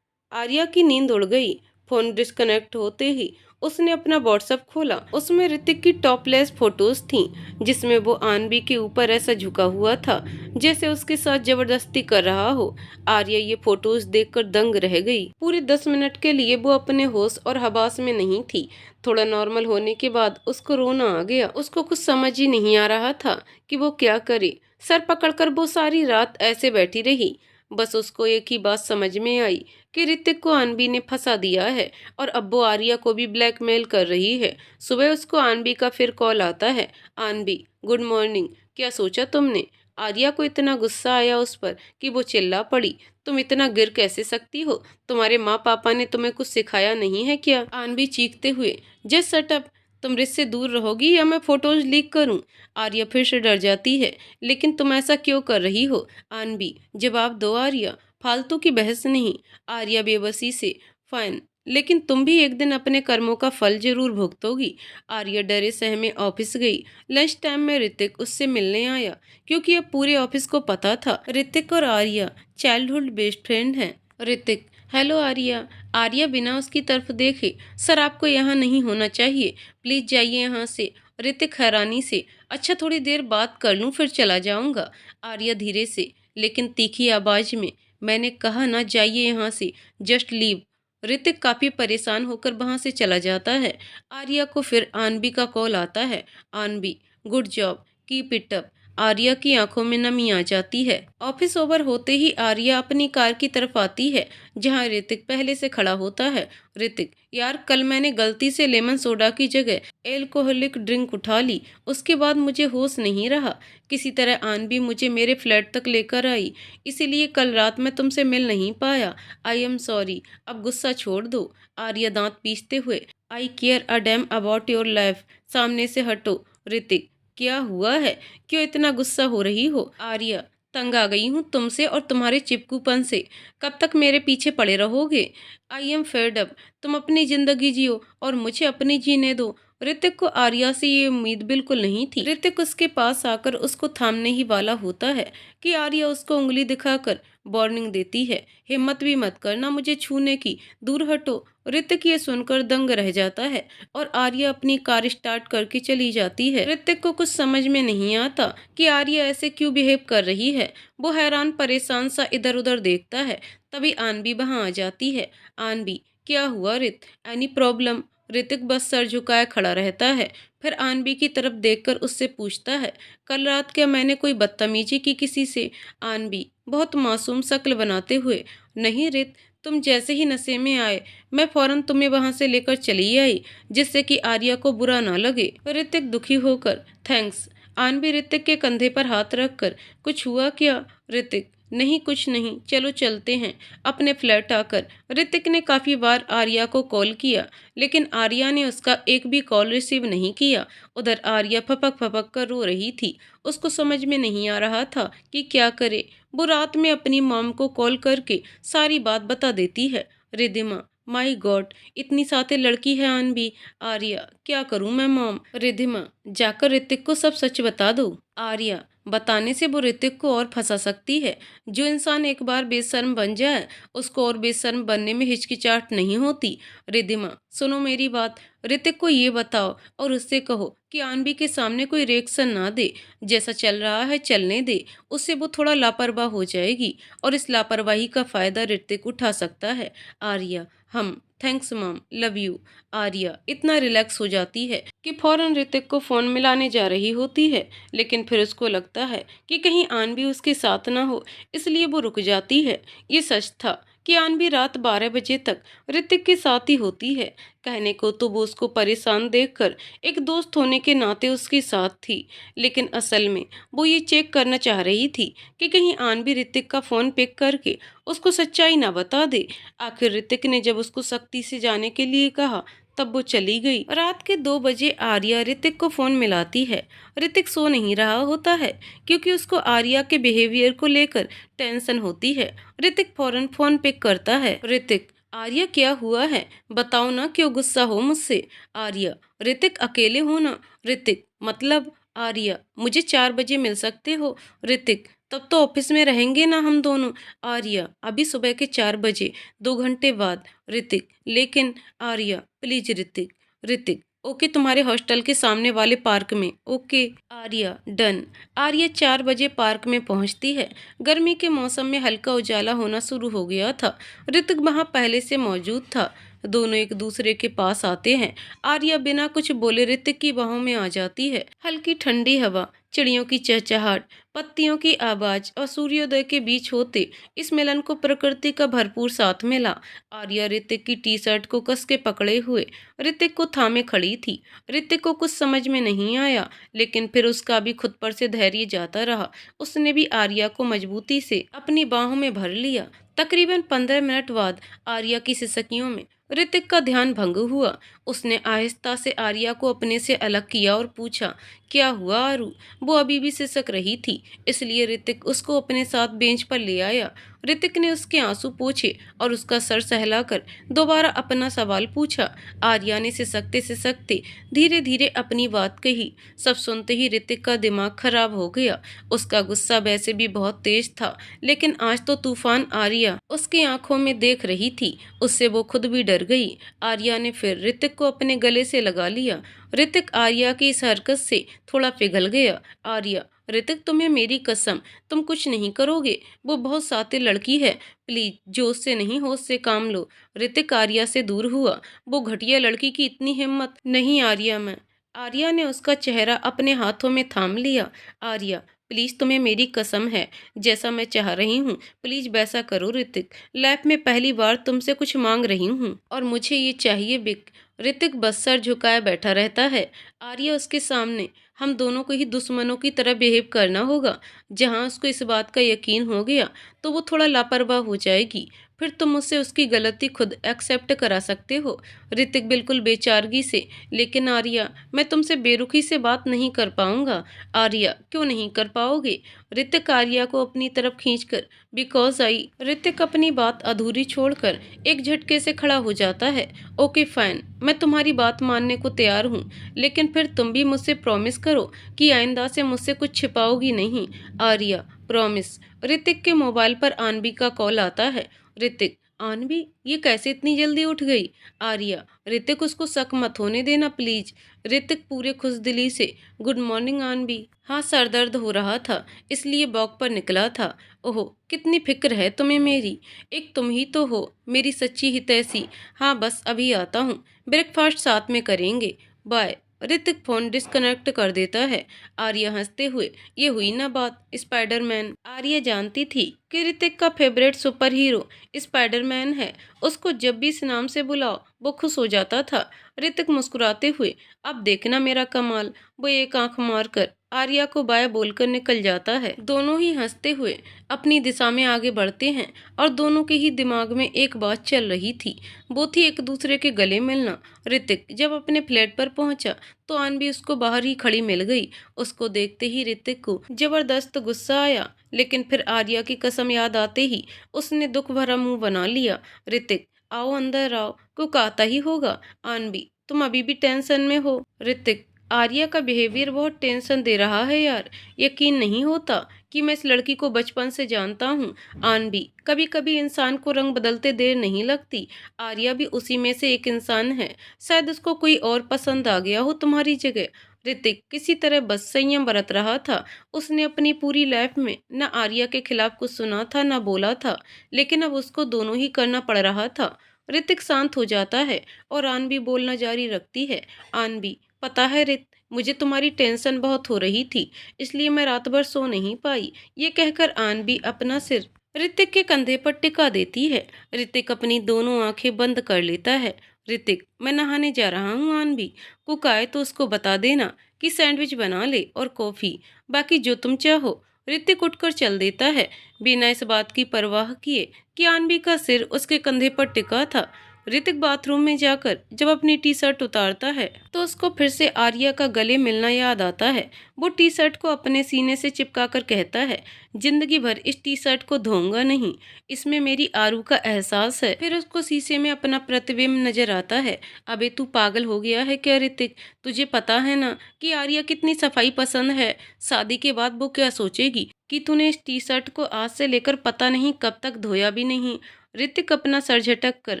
आर्या की नींद उड़ गई। फोन डिस्कनेक्ट होते ही उसने अपना व्हाट्सएप खोला। उसमें ऋतिक की टॉपलेस फोटोज थीं, जिसमें वो आनवी के ऊपर ऐसा झुका हुआ था जैसे उसके साथ जबरदस्ती कर रहा हो। आर्या ये फोटोज देखकर दंग रह गई। पूरे 10 मिनट के लिए वो अपने होश और हवास में नहीं थी। थोड़ा नॉर्मल होने के बाद उसको रोना आ गया। उसको कुछ समझ ही नहीं आ रहा था कि वो क्या करे। सर पकड़कर वो सारी रात ऐसे बैठी रही। बस उसको एक ही बात समझ में आई कि ऋतिक को आनवी ने फंसा दिया है और अब वो आर्या को भी ब्लैकमेल कर रही है। सुबह उसको आनवी का फिर कॉल आता है। आनवी, गुड मॉर्निंग, क्या सोचा तुमने? आर्या को इतना गुस्सा आया उस पर कि वो चिल्ला पड़ी। तुम इतना गिर कैसे सकती हो? तुम्हारे माँ पापा ने तुम्हें कुछ सिखाया नहीं है क्या? आनवी चीखते हुए, जस्ट शट अप। तुम रित से दूर रहोगी या मैं फोटोज लीक करूं? आर्या फिर से डर जाती है। लेकिन तुम ऐसा क्यों कर रही हो? आनवी, जवाब दो आर्या, फालतू की बहस नहीं। आर्या बेबसी से, फाइन, लेकिन तुम भी एक दिन अपने कर्मों का फल जरूर भुगतोगी। आर्या डरे सहमे ऑफिस गई। लंच टाइम में ऋतिक उससे मिलने आया, क्योंकि अब पूरे ऑफिस को पता था ऋतिक और आर्या चाइल्डहुड बेस्ट फ्रेंड हैं। ऋतिक, हेलो आर्या। आर्या बिना उसकी तरफ देखे, सर आपको यहाँ नहीं होना चाहिए, प्लीज जाइए यहाँ से। ऋतिक हैरानी से, अच्छा थोड़ी देर बात कर लूँ फिर चला जाऊँगा। आर्या धीरे से लेकिन तीखी आवाज में, मैंने कहा ना, जाइए यहाँ से, जस्ट लीव। ऋतिक काफी परेशान होकर वहां से चला जाता है। आर्या को फिर आनवी का कॉल आता है। Aanvi, good job, keep it up. Arya की आंखों में नमी आ जाती है। ऑफिस ओवर होते ही आर्या अपनी कार की तरफ आती है, जहां ऋतिक पहले से खड़ा होता है। ऋतिक, यार कल मैंने गलती से लेमन सोडा की जगह एल्कोहलिक ड्रिंक उठा ली, उसके बाद मुझे होश नहीं रहा। किसी तरह आनवी मुझे मेरे फ्लैट तक लेकर आई, इसीलिए कल रात मैं तुमसे मिल नहीं पाया। आई एम सॉरी, अब गुस्सा छोड़ दो। आर्या दांत पीसते हुए, I care a damn about your life, सामने से हटो। ऋतिक, क्या हुआ है? क्यों इतना गुस्सा हो रही हो? आर्या, तंग आ गई हूँ तुमसे और तुम्हारे चिपकूपन से। कब तक मेरे पीछे पड़े रहोगे? I am fed up. तुम अपनी जिंदगी जियो और मुझे अपनी जीने दो। ऋतिक को आर्या से ये उम्मीद बिल्कुल नहीं थी। ऋतिक उसके पास आकर उसको थामने ही वाला होता है कि आर्या उसको उंगली दिखाकर वार्निंग देती है, हिम्मत भी मत करना मुझे छूने की, दूर हटो। ऋतिक ये सुनकर दंग रह जाता है और आर्या अपनी कार स्टार्ट करके चली जाती है। ऋतिक को कुछ समझ में नहीं आता कि आर्या ऐसे क्यों बिहेव कर रही है। वो हैरान परेशान सा इधर उधर देखता है। तभी आनवी वहां आ जाती है। आनवी, क्या हुआ रित? Any problem? ऋतिक बस सर झुकाए खड़ा रहता है, फिर आनवी की तरफ देखकर उससे पूछता है, कल रात क्या मैंने कोई बदतमीजी की किसी से? आनवी बहुत मासूम शक्ल बनाते हुए, नहीं रित, तुम जैसे ही नशे में आए मैं फौरन तुम्हें वहां से लेकर चली आई, जिससे कि आर्या को बुरा ना लगे। ऋतिक दुखी होकर, थैंक्स। आनवी ऋतिक के कंधे पर हाथ रखकर, कुछ हुआ क्या? ऋतिक, नहीं कुछ नहीं, चलो चलते हैं। अपने फ्लैट आकर ऋतिक ने काफी बार आर्या को कॉल किया, लेकिन आर्या ने उसका एक भी कॉल रिसीव नहीं किया। उधर आर्या फपक फपक कर रो रही थी। उसको समझ में नहीं आ रहा था कि क्या करे। वो रात में अपनी मॉम को कॉल करके सारी बात बता देती है। रिधिमा, माई गॉड, इतनी साथे लड़की है अनबी। आर्या, क्या करूं मैं मॉम? रिधिमा, जाकर ऋतिक को सब सच बता दो। आर्या, बताने से वो ऋतिक को और फंसा सकती है। जो इंसान एक बार बेशर्म बन जाए उसको और बेशर्म बनने में हिचकिचाहट नहीं होती। रिधिमा, सुनो मेरी बात, ऋतिक को ये बताओ और उससे कहो कि आनवी के सामने कोई रिएक्शन ना दे। जैसा चल रहा है चलने दे, उससे वो थोड़ा लापरवाह हो जाएगी और इस लापरवाही का फायदा ऋतिक उठा सकता है। आर्या, हम thanks mom, love you. Arya इतना रिलैक्स हो जाती है कि फौरन ऋतिक को फोन मिलाने जा रही होती है, लेकिन फिर उसको लगता है कि कहीं आनवी उसके साथ ना हो, इसलिए वो रुक जाती है। ये सच था कि आनवी रात 12 बजे तक ऋतिक के साथ ही होती है। कहने को तो वो उसको परेशान देखकर एक दोस्त होने के नाते उसके साथ थी, लेकिन असल में वो ये चेक करना चाह रही थी कि कहीं आनवी ऋतिक का फोन पिक करके उसको सच्चाई ना बता दे। आखिर ऋतिक ने जब उसको सख्ती से जाने के लिए कहा तब वो चली गई। रात के 2 बजे आर्या ऋतिक को फोन मिलाती है। ऋतिक सो नहीं रहा होता है क्योंकि उसको आर्या के बिहेवियर को लेकर टेंशन होती है। ऋतिक फौरन फोन पिक करता है। ऋतिक, आर्या क्या हुआ है? बताओ ना, क्यों गुस्सा हो मुझसे? आर्या, ऋतिक अकेले हो ना? ऋतिक, मतलब? आर्या, मुझे 4 बजे मिल सकते हो? ऋतिक, तब तो ऑफिस में रहेंगे ना हम दोनों? आर्या, अभी सुबह के 4 बजे, 2 घंटे बाद। ऋतिक, लेकिन? आर्या, प्लीज ऋतिक। ऋतिक, ओके, तुम्हारे हॉस्टल के सामने वाले पार्क में। ओके। आर्या, डन। आर्या 4 बजे पार्क में पहुंचती है। गर्मी के मौसम में हल्का उजाला होना शुरू हो गया था। ऋतिक वहां पहले से मौजूद था। दोनों एक दूसरे के पास आते हैं। आर्या बिना कुछ बोले ऋतिक की बाहों में आ जाती है। हल्की ठंडी हवा, चिड़ियों की चहचहाट, पत्तियों की आवाज और सूर्योदय के बीच होते इस मिलन को प्रकृति का भरपूर साथ मिला। आर्या ऋतिक की टी शर्ट को कस के पकड़े हुए ऋतिक को थामे खड़ी थी। ऋतिक को कुछ समझ में नहीं आया, लेकिन फिर उसका भी खुद पर से धैर्य जाता रहा। उसने भी आर्या को मजबूती से अपनी बाहों में भर लिया। तकरीबन 15 मिनट बाद आर्या की सिसकियों में ऋतिक का ध्यान भंग हुआ। उसने आहिस्ता से आर्या को अपने से अलग किया और पूछा, क्या हुआ आरू? वो अभी भी सिसक रही थी, इसलिए ऋतिक उसको अपने साथ बेंच पर ले आया। ऋतिक ने उसके आंसू पोंछे और उसका सर सहलाकर दोबारा अपना सवाल पूछा। आर्या ने सिसकते सिसकते धीरे धीरे अपनी बात कही। सब सुनते ही ऋतिक का दिमाग खराब हो गया। उसका गुस्सा वैसे भी बहुत तेज था, लेकिन आज तो तूफान आर्या उसकी आंखों में देख रही थी, उससे वो खुद भी डर गई। आर्या ने फिर ऋतिक को अपने गले से लगा लिया। ऋतिक आर्या की इस हरकत से थोड़ा पिघल गया। आर्या, ऋतिक, तुम्हें मेरी कसम, तुम कुछ नहीं करोगे? वो बहुत शातिर लड़की है, प्लीज जोश से नहीं होश से काम लो। ऋतिक आर्या से दूर हुआ। वो घटिया लड़की की इतनी हिम्मत नहीं। आर्या, मैं। आर्या ने उसका चेहरा अपने हाथों में थाम लिया। आर्या, प्लीज, तुम्हें मेरी कसम है, जैसा मैं चाह रही हूँ प्लीज वैसा करो। ऋतिक, लाइफ में पहली बार तुमसे कुछ मांग रही हूँ और मुझे ये चाहिए बिक। ऋतिक बस सर झुकाए बैठा रहता है। आर्या उसके सामने हम दोनों को ही दुश्मनों की तरह बिहेव करना होगा। जहां उसको इस बात का यकीन हो गया तो वो थोड़ा लापरवाह हो जाएगी। फिर तुम मुझसे उसकी गलती खुद एक्सेप्ट करा सकते हो। ऋतिक बिल्कुल बेचारगी से, लेकिन आर्या, मैं तुमसे बेरुखी से बात नहीं कर पाऊंगा। आर्या, क्यों नहीं कर पाओगे? ऋतिक आर्या को अपनी तरफ खींचकर बिकॉज आई। ऋतिक अपनी बात अधूरी छोड़कर एक झटके से खड़ा हो जाता है। ओके फाइन, मैं तुम्हारी बात मानने को तैयार हूँ, लेकिन फिर तुम भी मुझसे प्रॉमिस करो कि आइंदा से मुझसे कुछ छिपाओगी नहीं। आर्या, प्रॉमिस। ऋतिक के मोबाइल पर आनबी का कॉल आता है। ऋतिक, आनबी, ये कैसे इतनी जल्दी उठ गई? आर्या, ऋतिक, उसको शक मत होने देना प्लीज। ऋतिक पूरे खुशदिली से, गुड मॉर्निंग आनबी। हाँ, सर दर्द हो रहा था, इसलिए वॉक पर निकला था। ओहो, कितनी फिक्र है तुम्हें मेरी। एक तुम ही तो हो मेरी सच्ची हितैषी। हाँ, बस अभी आता हूँ, ब्रेकफास्ट साथ में करेंगे, बाय। ऋतिक फोन डिस्कनेक्ट कर देता है। आर्या हंसते हुए, ये हुई ना बात स्पाइडरमैन। आर्या जानती थी कि ऋतिक का फेवरेट सुपर हीरो स्पाइडरमैन है। उसको जब भी इस नाम से बुलाओ वो खुश हो जाता था। ऋतिक मुस्कुराते हुए, अब देखना मेरा कमाल। वो एक आंख मारकर आर्या को बाय बोलकर निकल जाता है। दोनों ही हंसते हुए अपनी दिशा में आगे बढ़ते हैं और दोनों के ही दिमाग में एक बात चल रही थी, वो थी एक दूसरे के गले मिलना। ऋतिक जब अपने फ्लैट पर पहुंचा तो आनवी उसको बाहर ही खड़ी मिल गई। उसको देखते ही ऋतिक को जबरदस्त गुस्सा आया, लेकिन फिर आर्या की कसम याद आते ही उसने दुख भरा मुंह बना लिया। ऋतिक, आओ अंदर आओ, कुछ आता ही होगा। आनवी, तुम अभी भी टेंशन में हो? ऋतिक, आर्या का बिहेवियर बहुत टेंशन दे रहा है यार। यकीन नहीं होता कि मैं इस लड़की को बचपन से जानता हूँ। आनवी, कभी कभी इंसान को रंग बदलते देर नहीं लगती। आर्या भी उसी में से एक इंसान है, शायद उसको कोई और पसंद आ गया हो तुम्हारी जगह। ऋतिक किसी तरह बस संयम बरत रहा था। उसने अपनी पूरी लाइफ में न आर्या के खिलाफ कुछ सुना था न बोला था, लेकिन अब उसको दोनों ही करना पड़ रहा था। ऋतिक शांत हो जाता है और आनवी बोलना जारी रखती है। आनवी, पता है रित, मुझे तुम्हारी टेंशन बहुत हो रही थी, इसलिए मैं रात भर सो नहीं पाई। ये कहकर आनवी अपना सिर ऋतिक के कंधे पर टिका देती है। ऋतिक अपनी दोनों आंखें बंद कर लेता है। ऋतिक, मैं नहाने जा रहा हूँ आनवी, कुक आए तो उसको बता देना कि सैंडविच बना ले और कॉफी, बाकी जो तुम चाहो। ऋतिक उठकर चल देता है, बिना इस बात की परवाह किए कि आनवी का सिर उसके कंधे पर टिका था। ऋतिक बाथरूम में जाकर जब अपनी टी शर्ट उतारता है तो उसको फिर से आर्या का गले मिलना याद आता है। वो टी शर्ट को अपने सीने से चिपकाकर कहता है, जिंदगी भर इस टी शर्ट को धोऊंगा नहीं, इसमें मेरी आरू का एहसास है। फिर उसको शीशे में अपना प्रतिबिंब नजर आता है। अबे तू पागल हो गया है क्या ऋतिक? तुझे पता है ना कि आर्या कितनी सफाई पसंद है। शादी के बाद वो क्या सोचेगी कि तूने इस टी शर्ट को आज से लेकर पता नहीं कब तक धोया भी नहीं। ऋतिक अपना सर झटक कर,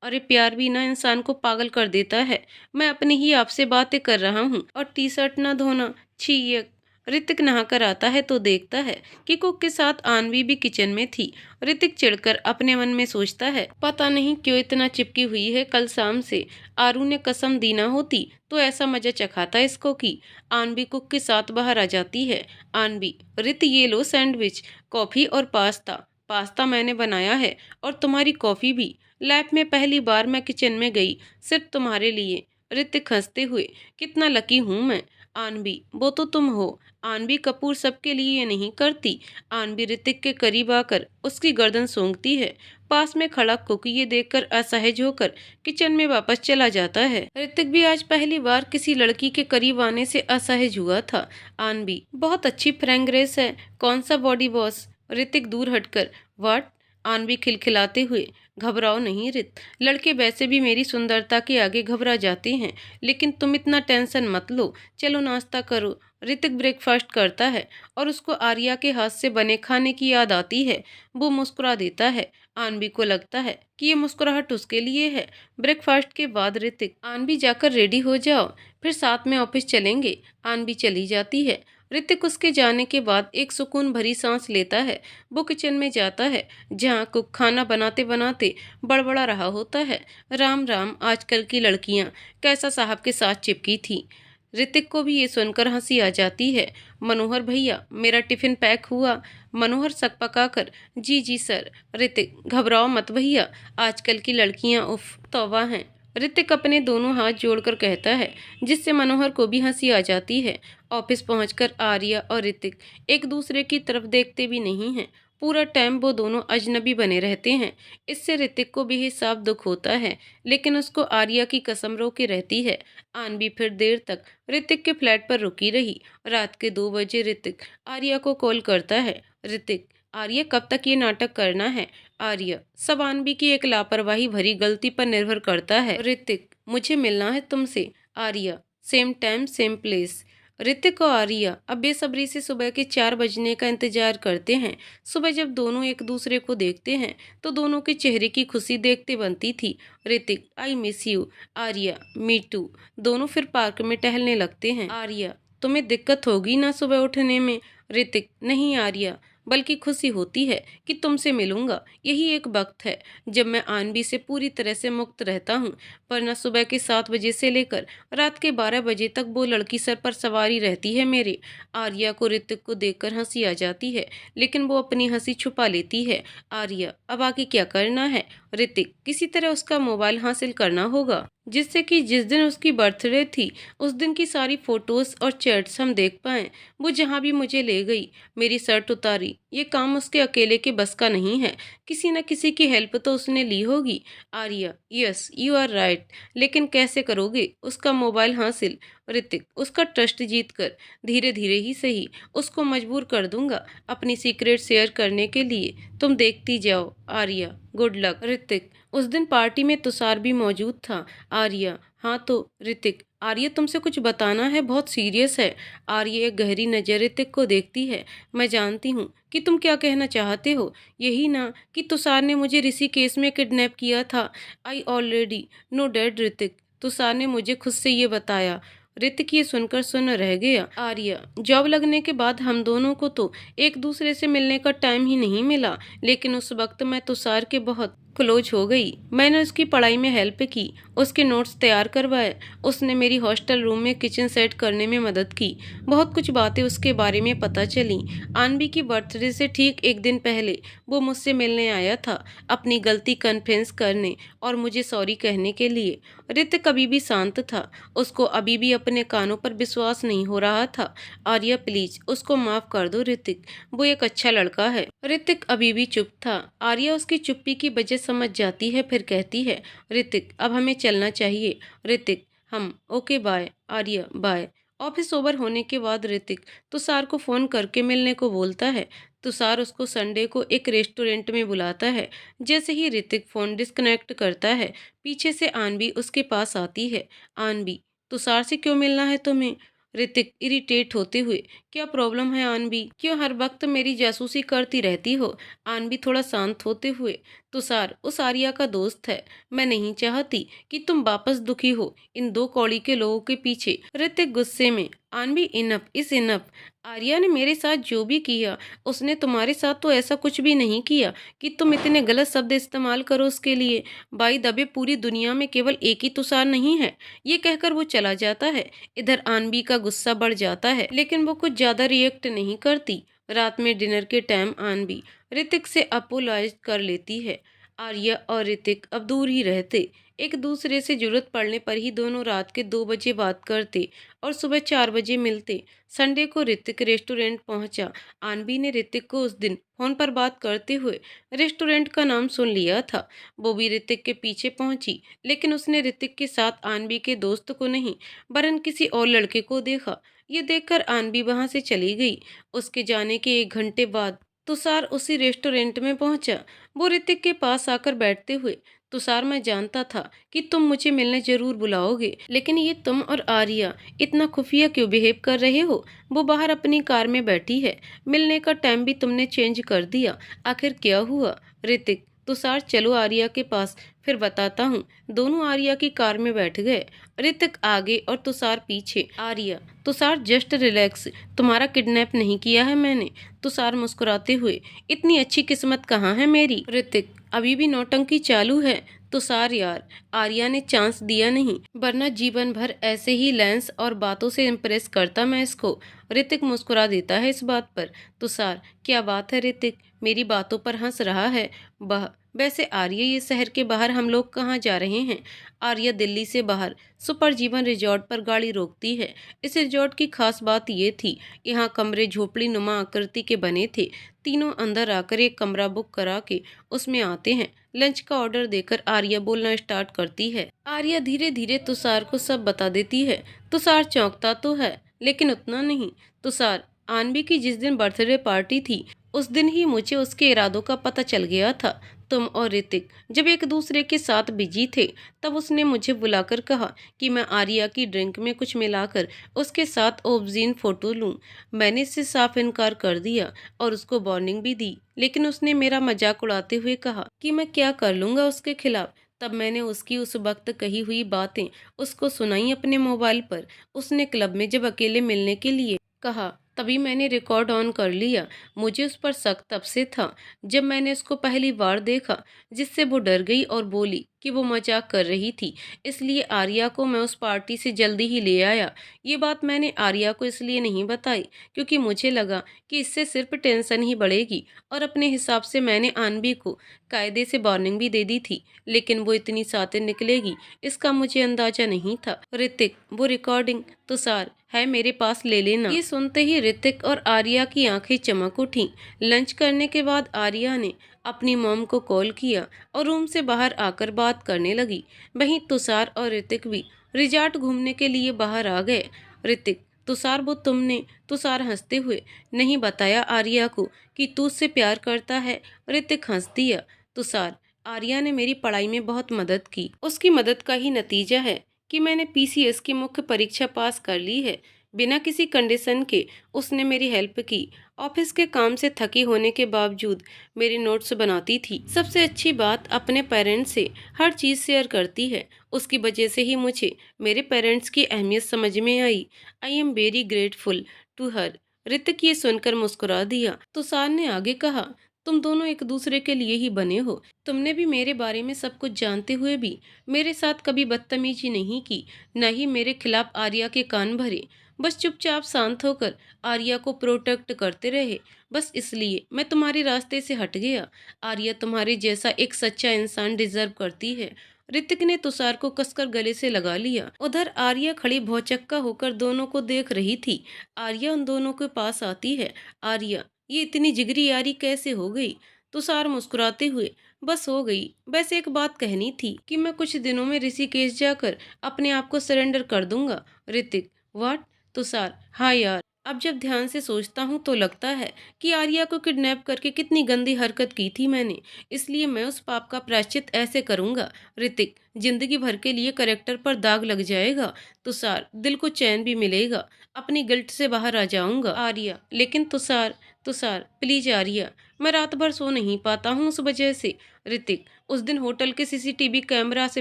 अरे प्यार भी ना इंसान को पागल कर देता है। मैं अपनी ही आपसे बातें कर रहा हूँ और टी शर्ट ना धोना, छी यक। ऋतिक नहाकर आता है तो देखता है कि कुक के साथ आनवी भी किचन में थी। ऋतिक चिढ़कर अपने मन में सोचता है, पता नहीं क्यों इतना चिपकी हुई है कल शाम से। आरू ने कसम दी ना होती तो ऐसा मजा चखाता इसको कि। आनवी कुक के साथ बाहर आ जाती है। आनवी, रित ये लो सैंडविच, कॉफी और पास्ता। पास्ता मैंने बनाया है और तुम्हारी कॉफी भी। लैब में पहली बार मैं किचन में गई सिर्फ तुम्हारे लिए। ऋतिक हंसते हुए, कितना लकी हूँ मैं। आनवी, वो तो तुम हो। आनवी कपूर सबके लिए ये नहीं करती। आनवी ऋतिक के करीब आकर उसकी गर्दन सूंघती है। पास में खड़ा कुक ये देखकर असहज होकर किचन में वापस चला जाता है। ऋतिक भी आज पहली बार किसी लड़की के करीब आने से असहज हुआ था। आनवी, बहुत अच्छी फ्रेग्रेंस है, कौन सा बॉडी वॉश? ऋतिक दूर हटकर, व्हाट? आनवी खिलखिलाते हुए, घबराओ नहीं रित, लड़के वैसे भी मेरी सुंदरता के आगे घबरा जाते हैं, लेकिन तुम इतना टेंशन मत लो, चलो नाश्ता करो। ऋतिक ब्रेकफास्ट करता है और उसको आर्या के हाथ से बने खाने की याद आती है। वो मुस्कुरा देता है। आनवी को लगता है कि ये मुस्कुराहट उसके लिए है। ब्रेकफास्ट के बाद ऋतिक, आनवी जाकर रेडी हो जाओ, फिर साथ में ऑफिस चलेंगे। आनवी चली जाती है। ऋतिक उसके जाने के बाद एक सुकून भरी सांस लेता है। वो किचन में जाता है जहाँ कुक खाना बनाते बनाते बड़बड़ा रहा होता है, राम राम, आजकल की लड़कियाँ कैसा साहब के साथ चिपकी थी। ऋतिक को भी ये सुनकर हंसी आ जाती है। मनोहर भैया, मेरा टिफिन पैक हुआ? मनोहर सकपकाकर, जी जी सर। ऋतिक, घबराओ मत भैया, आजकल की लड़कियां उफ तौबा हैं। ऋतिक अपने दोनों हाथ जोड़कर कहता है, जिससे मनोहर को भी हंसी आ जाती है। ऑफिस पहुंचकर आर्या और ऋतिक एक दूसरे की तरफ देखते भी नहीं हैं। पूरा टाइम वो दोनों अजनबी बने रहते हैं। इससे ऋतिक को बेहिसाब दुख होता है, लेकिन उसको आर्या की कसम रोके रहती है। आनवी फिर देर तक ऋतिक के फ्लैट पर रुकी रही। रात के 2 बजे ऋतिक आर्या को कॉल करता है। ऋतिक, आर्या कब तक ये नाटक करना है? आर्या, सब आनवी की एक लापरवाही भरी गलती पर निर्भर करता है। ऋतिक, मुझे मिलना है तुमसे। Arya, same time same place. Hrithik और आर्या अब बेसब्री से सुबह के 4 बजने का इंतजार करते हैं। सुबह जब दोनों एक दूसरे को देखते हैं तो दोनों के चेहरे की खुशी देखते बनती थी। Hrithik, I miss you. Arya, me too. दोनों फिर पार्क में टहलने लगते हैं। आर्या, तुम्हें दिक्कत होगी ना सुबह उठने में? ऋतिक, नहीं आर्या, बल्कि खुशी होती है कि तुमसे मिलूंगा। यही एक वक्त है जब मैं आनवी से पूरी तरह से मुक्त रहता हूँ, वरना सुबह के 7 बजे से लेकर रात के 12 बजे तक वो लड़की सर पर सवारी रहती है मेरे। आर्या को ऋतिक को देखकर हंसी आ जाती है, लेकिन वो अपनी हंसी छुपा लेती है। आर्या, अब आगे क्या करना है? ऋतिक, किसी तरह उसका मोबाइल हासिल करना होगा, जिससे कि जिस दिन उसकी बर्थडे थी उस दिन की सारी फोटोज और चैट्स हम देख पाएं। वो जहाँ भी मुझे ले गई, मेरी शर्ट उतारी, ये काम उसके अकेले के बस का नहीं है। किसी न किसी की हेल्प तो उसने ली होगी। Arya, yes you are right, लेकिन कैसे करोगे उसका मोबाइल हासिल? ऋतिक, उसका ट्रस्ट जीत कर, धीरे धीरे ही सही, उसको मजबूर कर दूंगा अपनी सीक्रेट शेयर करने के लिए। तुम देखती जाओ। Arya, good luck. ऋतिक, उस दिन पार्टी में तुषार भी मौजूद था। आर्या, हाँ तो। ऋतिक, आर्या तुमसे कुछ बताना है, बहुत सीरियस है। आर्या एक गहरी नजर ऋतिक को देखती है। मैं जानती हूँ कि तुम क्या कहना चाहते हो। यही ना कि तुषार ने मुझे ऋषिकेश में किडनैप किया था। I already know dad. Hrithik, Tushar ने मुझे खुद से ये बताया। ऋतिक ये सुनकर सुन रह गया। आर्या, जॉब लगने के बाद हम दोनों को तो एक दूसरे से मिलने का टाइम ही नहीं मिला, लेकिन उस वक्त मैं तुषार के बहुत क्लोज हो गई। मैंने उसकी पढ़ाई में हेल्प की, उसके नोट्स तैयार करवाए, उसने मेरी हॉस्टल रूम में किचन सेट करने में मदद की। बहुत कुछ बातें उसके बारे में पता चली। आनवी की बर्थडे से ठीक एक दिन पहले वो मुझसे मिलने आया था, अपनी गलती कन्फेस करने और मुझे सॉरी कहने के लिए। ऋतिक अभी भी शांत था, उसको अभी भी अपने कानों पर विश्वास नहीं हो रहा था। आर्या प्लीज उसको माफ कर दो ऋतिक, वो एक अच्छा लड़का है। ऋतिक अभी भी चुप था। आर्या उसकी चुप्पी की वजह समझ जाती है, फिर कहती है, ऋतिक अब हमें चलना चाहिए। ऋतिक, हम okay bye. Arya, bye. Office over होने के बाद ऋतिक तुषार को फोन करके मिलने को बोलता है। तुषार उसको संडे को एक रेस्टोरेंट में बुलाता है। जैसे ही ऋतिक फोन डिस्कनेक्ट करता है, पीछे से आनवी उसके पास आती है। आनवी, तुषार से क्यों मिलना है तुम्हें? ऋतिक इरिटेट होते हुए, क्या प्रॉब्लम है आनवी, क्यों हर वक्त मेरी जासूसी करती रहती हो? आनवी थोड़ा शांत होते हुए, तुषार उस आर्या का दोस्त है, मैं नहीं चाहती कि तुम वापस दुखी हो इन 2 कौड़ी के लोगों के पीछे। ऋतिक गुस्से में, आनवी इनफ इज इनफ। आर्या ने मेरे साथ जो भी किया, उसने तुम्हारे साथ तो ऐसा कुछ भी नहीं किया कि तुम इतने गलत शब्द इस्तेमाल करो उसके लिए। बाई दबे पूरी दुनिया में केवल एक ही तुषार नहीं है। ये कहकर वो चला जाता है। इधर आनवी का गुस्सा बढ़ जाता है, लेकिन वो कुछ ज्यादा रिएक्ट नहीं करती। रात में डिनर के टाइम आनवी ऋतिक से अपोलाइज कर लेती है। आर्या और ऋतिक अब दूर ही रहते, एक दूसरे से जरूरत पड़ने पर ही दोनों रात के 2 बजे बात करते और सुबह 4 बजे मिलते। संडे को ऋतिक रेस्टोरेंट पहुंचा। आनवी ने ऋतिक को उस दिन फोन पर बात करते हुए रेस्टोरेंट का नाम सुन लिया था। वो भी ऋतिक के पीछे पहुंची, लेकिन उसने ऋतिक के साथ आनवी के दोस्त को नहीं, वरन किसी और लड़के को देखा। ये देखकर आनवी वहां से चली गई। उसके जाने के 1 घंटे बाद तुषार उसी रेस्टोरेंट में पहुंचा। वो ऋतिक के पास आकर बैठते हुए, तुषार मैं जानता था कि तुम मुझे मिलने जरूर बुलाओगे, लेकिन ये तुम और आर्या इतना खुफिया क्यों बिहेव कर रहे हो? वो बाहर अपनी कार में बैठी है, मिलने का टाइम भी तुमने चेंज कर दिया, आखिर क्या हुआ? ऋतिक, तुषार चलो आर्या के पास, फिर बताता हूँ। दोनों आर्या की कार में बैठ गए, ऋतिक आगे और तुषार पीछे। आर्या, तुषार जस्ट रिलैक्स, तुम्हारा किडनैप नहीं किया है मैंने। तुषार मुस्कुराते हुए, इतनी अच्छी किस्मत कहाँ है मेरी। ऋतिक, अभी भी नौटंकी चालू है। तुषार यार, आर्या ने चांस दिया नहीं, वरना जीवन भर ऐसे ही लेंस और बातों से इम्प्रेस करता मैं इसको। ऋतिक मुस्कुरा देता है इस बात पर। तुषार, क्या बात है ऋतिक, मेरी बातों पर हंस रहा है? वह वैसे आर्य, ये शहर के बाहर हम लोग कहाँ जा रहे हैं? आर्या दिल्ली से बाहर सुपर जीवन रिजॉर्ट पर गाड़ी रोकती है। इस रिजॉर्ट की खास बात ये थी, यहाँ कमरे झोपड़ी नुमा आकृति के बने थे। तीनों अंदर आकर एक कमरा बुक करा के उसमें आते हैं। लंच का ऑर्डर देकर आर्या बोलना स्टार्ट करती है। आर्या धीरे धीरे तुषार को सब बता देती है। तुषार चौंकता तो है, लेकिन उतना नहीं। तुषार, आनवी की जिस दिन बर्थडे पार्टी थी, उस दिन ही मुझे उसके इरादों का पता चल गया था। तुम और ऋतिक जब एक दूसरे के साथ बिजी थे, तब उसने मुझे बुलाकर कहा कि मैं आर्या की ड्रिंक में कुछ मिलाकर उसके साथ ऑब्जीन फोटो लूं। मैंने इससे साफ इनकार कर दिया और उसको वार्निंग भी दी, लेकिन उसने मेरा मजाक उड़ाते हुए कहा कि मैं क्या कर लूंगा उसके खिलाफ। तब मैंने उसकी उस वक्त कही हुई बातें उसको सुनाई अपने मोबाइल पर। उसने क्लब में जब अकेले मिलने के लिए कहा, तभी मैंने रिकॉर्ड ऑन कर लिया। मुझे उस पर शक तब से था जब मैंने उसको पहली बार देखा, जिससे वो डर गई और बोली कि वो मजाक कर रही थी। इसलिए आर्या को मैं उस पार्टी से जल्दी ही ले आया। ये बात मैंने आर्या को इसलिए नहीं बताई क्योंकि मुझे लगा कि इससे सिर्फ टेंशन ही बढ़ेगी, और अपने हिसाब से मैंने आनवी को कायदे से वार्निंग भी दे दी थी, लेकिन वो इतनी सातिन निकलेगी इसका मुझे अंदाजा नहीं था। ऋतिक, वो रिकॉर्डिंग तुषार है मेरे पास, ले लेना। ये सुनते ही ऋतिक और आर्या की आंखें चमक उठी। लंच करने के बाद आर्या ने अपनी मॉम को कॉल किया और रूम से बाहर आकर बात करने लगी। वहीं तुषार और ऋतिक भी रिजॉर्ट घूमने के लिए बाहर आ गए। ऋतिक, तुषार, वो तुमने, तुषार हंसते हुए, नहीं बताया आर्या को कि तू उससे प्यार करता है? ऋतिक हंस दिया। तुषार, आर्या ने मेरी पढ़ाई में बहुत मदद की। उसकी मदद का ही नतीजा है कि मैंने पीसीएस की मुख्य परीक्षा पास कर ली है। बिना किसी कंडीशन के उसने मेरी हेल्प की। ऑफिस के काम से थकी होने के बावजूद मेरे नोट्स बनाती थी। सबसे अच्छी बात, अपने पेरेंट्स से हर चीज़ शेयर करती है। उसकी वजह से ही मुझे मेरे पेरेंट्स की अहमियत समझ में आई। I am very grateful to her. Hrithik ये सुनकर मुस्कुरा दिया। तुषार ने आगे कहा, तुम दोनों एक दूसरे के लिए ही बने हो। तुमने भी मेरे बारे में सब कुछ जानते हुए भी मेरे साथ कभी बदतमीजी नहीं की, न ही मेरे खिलाफ आर्या के कान भरे। बस चुपचाप शांत होकर आर्या को प्रोटेक्ट करते रहे। बस इसलिए मैं तुम्हारे रास्ते से हट गया। आर्या तुम्हारे जैसा एक सच्चा इंसान डिजर्व करती है। ऋतिक ने तुषार को कसकर गले से लगा लिया। उधर आर्या खड़ी भौचक्का होकर दोनों को देख रही थी। आर्या उन दोनों के पास आती है। आर्या, ये इतनी जिगरी यारी कैसे हो गई? तुषार मुस्कुराते हुए, बस हो गई। बस एक बात कहनी थी कि मैं कुछ दिनों में ऋषिकेश जाकर अपने आप को सरेंडर कर दूंगा। ऋतिक, व्हाट? तुषार, हाँ यार, अब जब ध्यान से सोचता हूँ तो लगता है कि आर्या को किडनैप करके कितनी गंदी हरकत की थी मैंने, इसलिए मैं उस पाप का प्रायश्चित ऐसे करूंगा। ऋतिक, जिंदगी भर के लिए करेक्टर पर दाग लग जाएगा। तुषार, दिल को चैन भी मिलेगा। अपनी गिल्ट से बाहर आ जाऊंगा। आर्या, लेकिन तुषार, तुषार प्लीज आर्या, मैं रात भर सो नहीं पाता हूँ उस वजह से। ऋतिक, उस दिन होटल के सीसीटीवी कैमरा से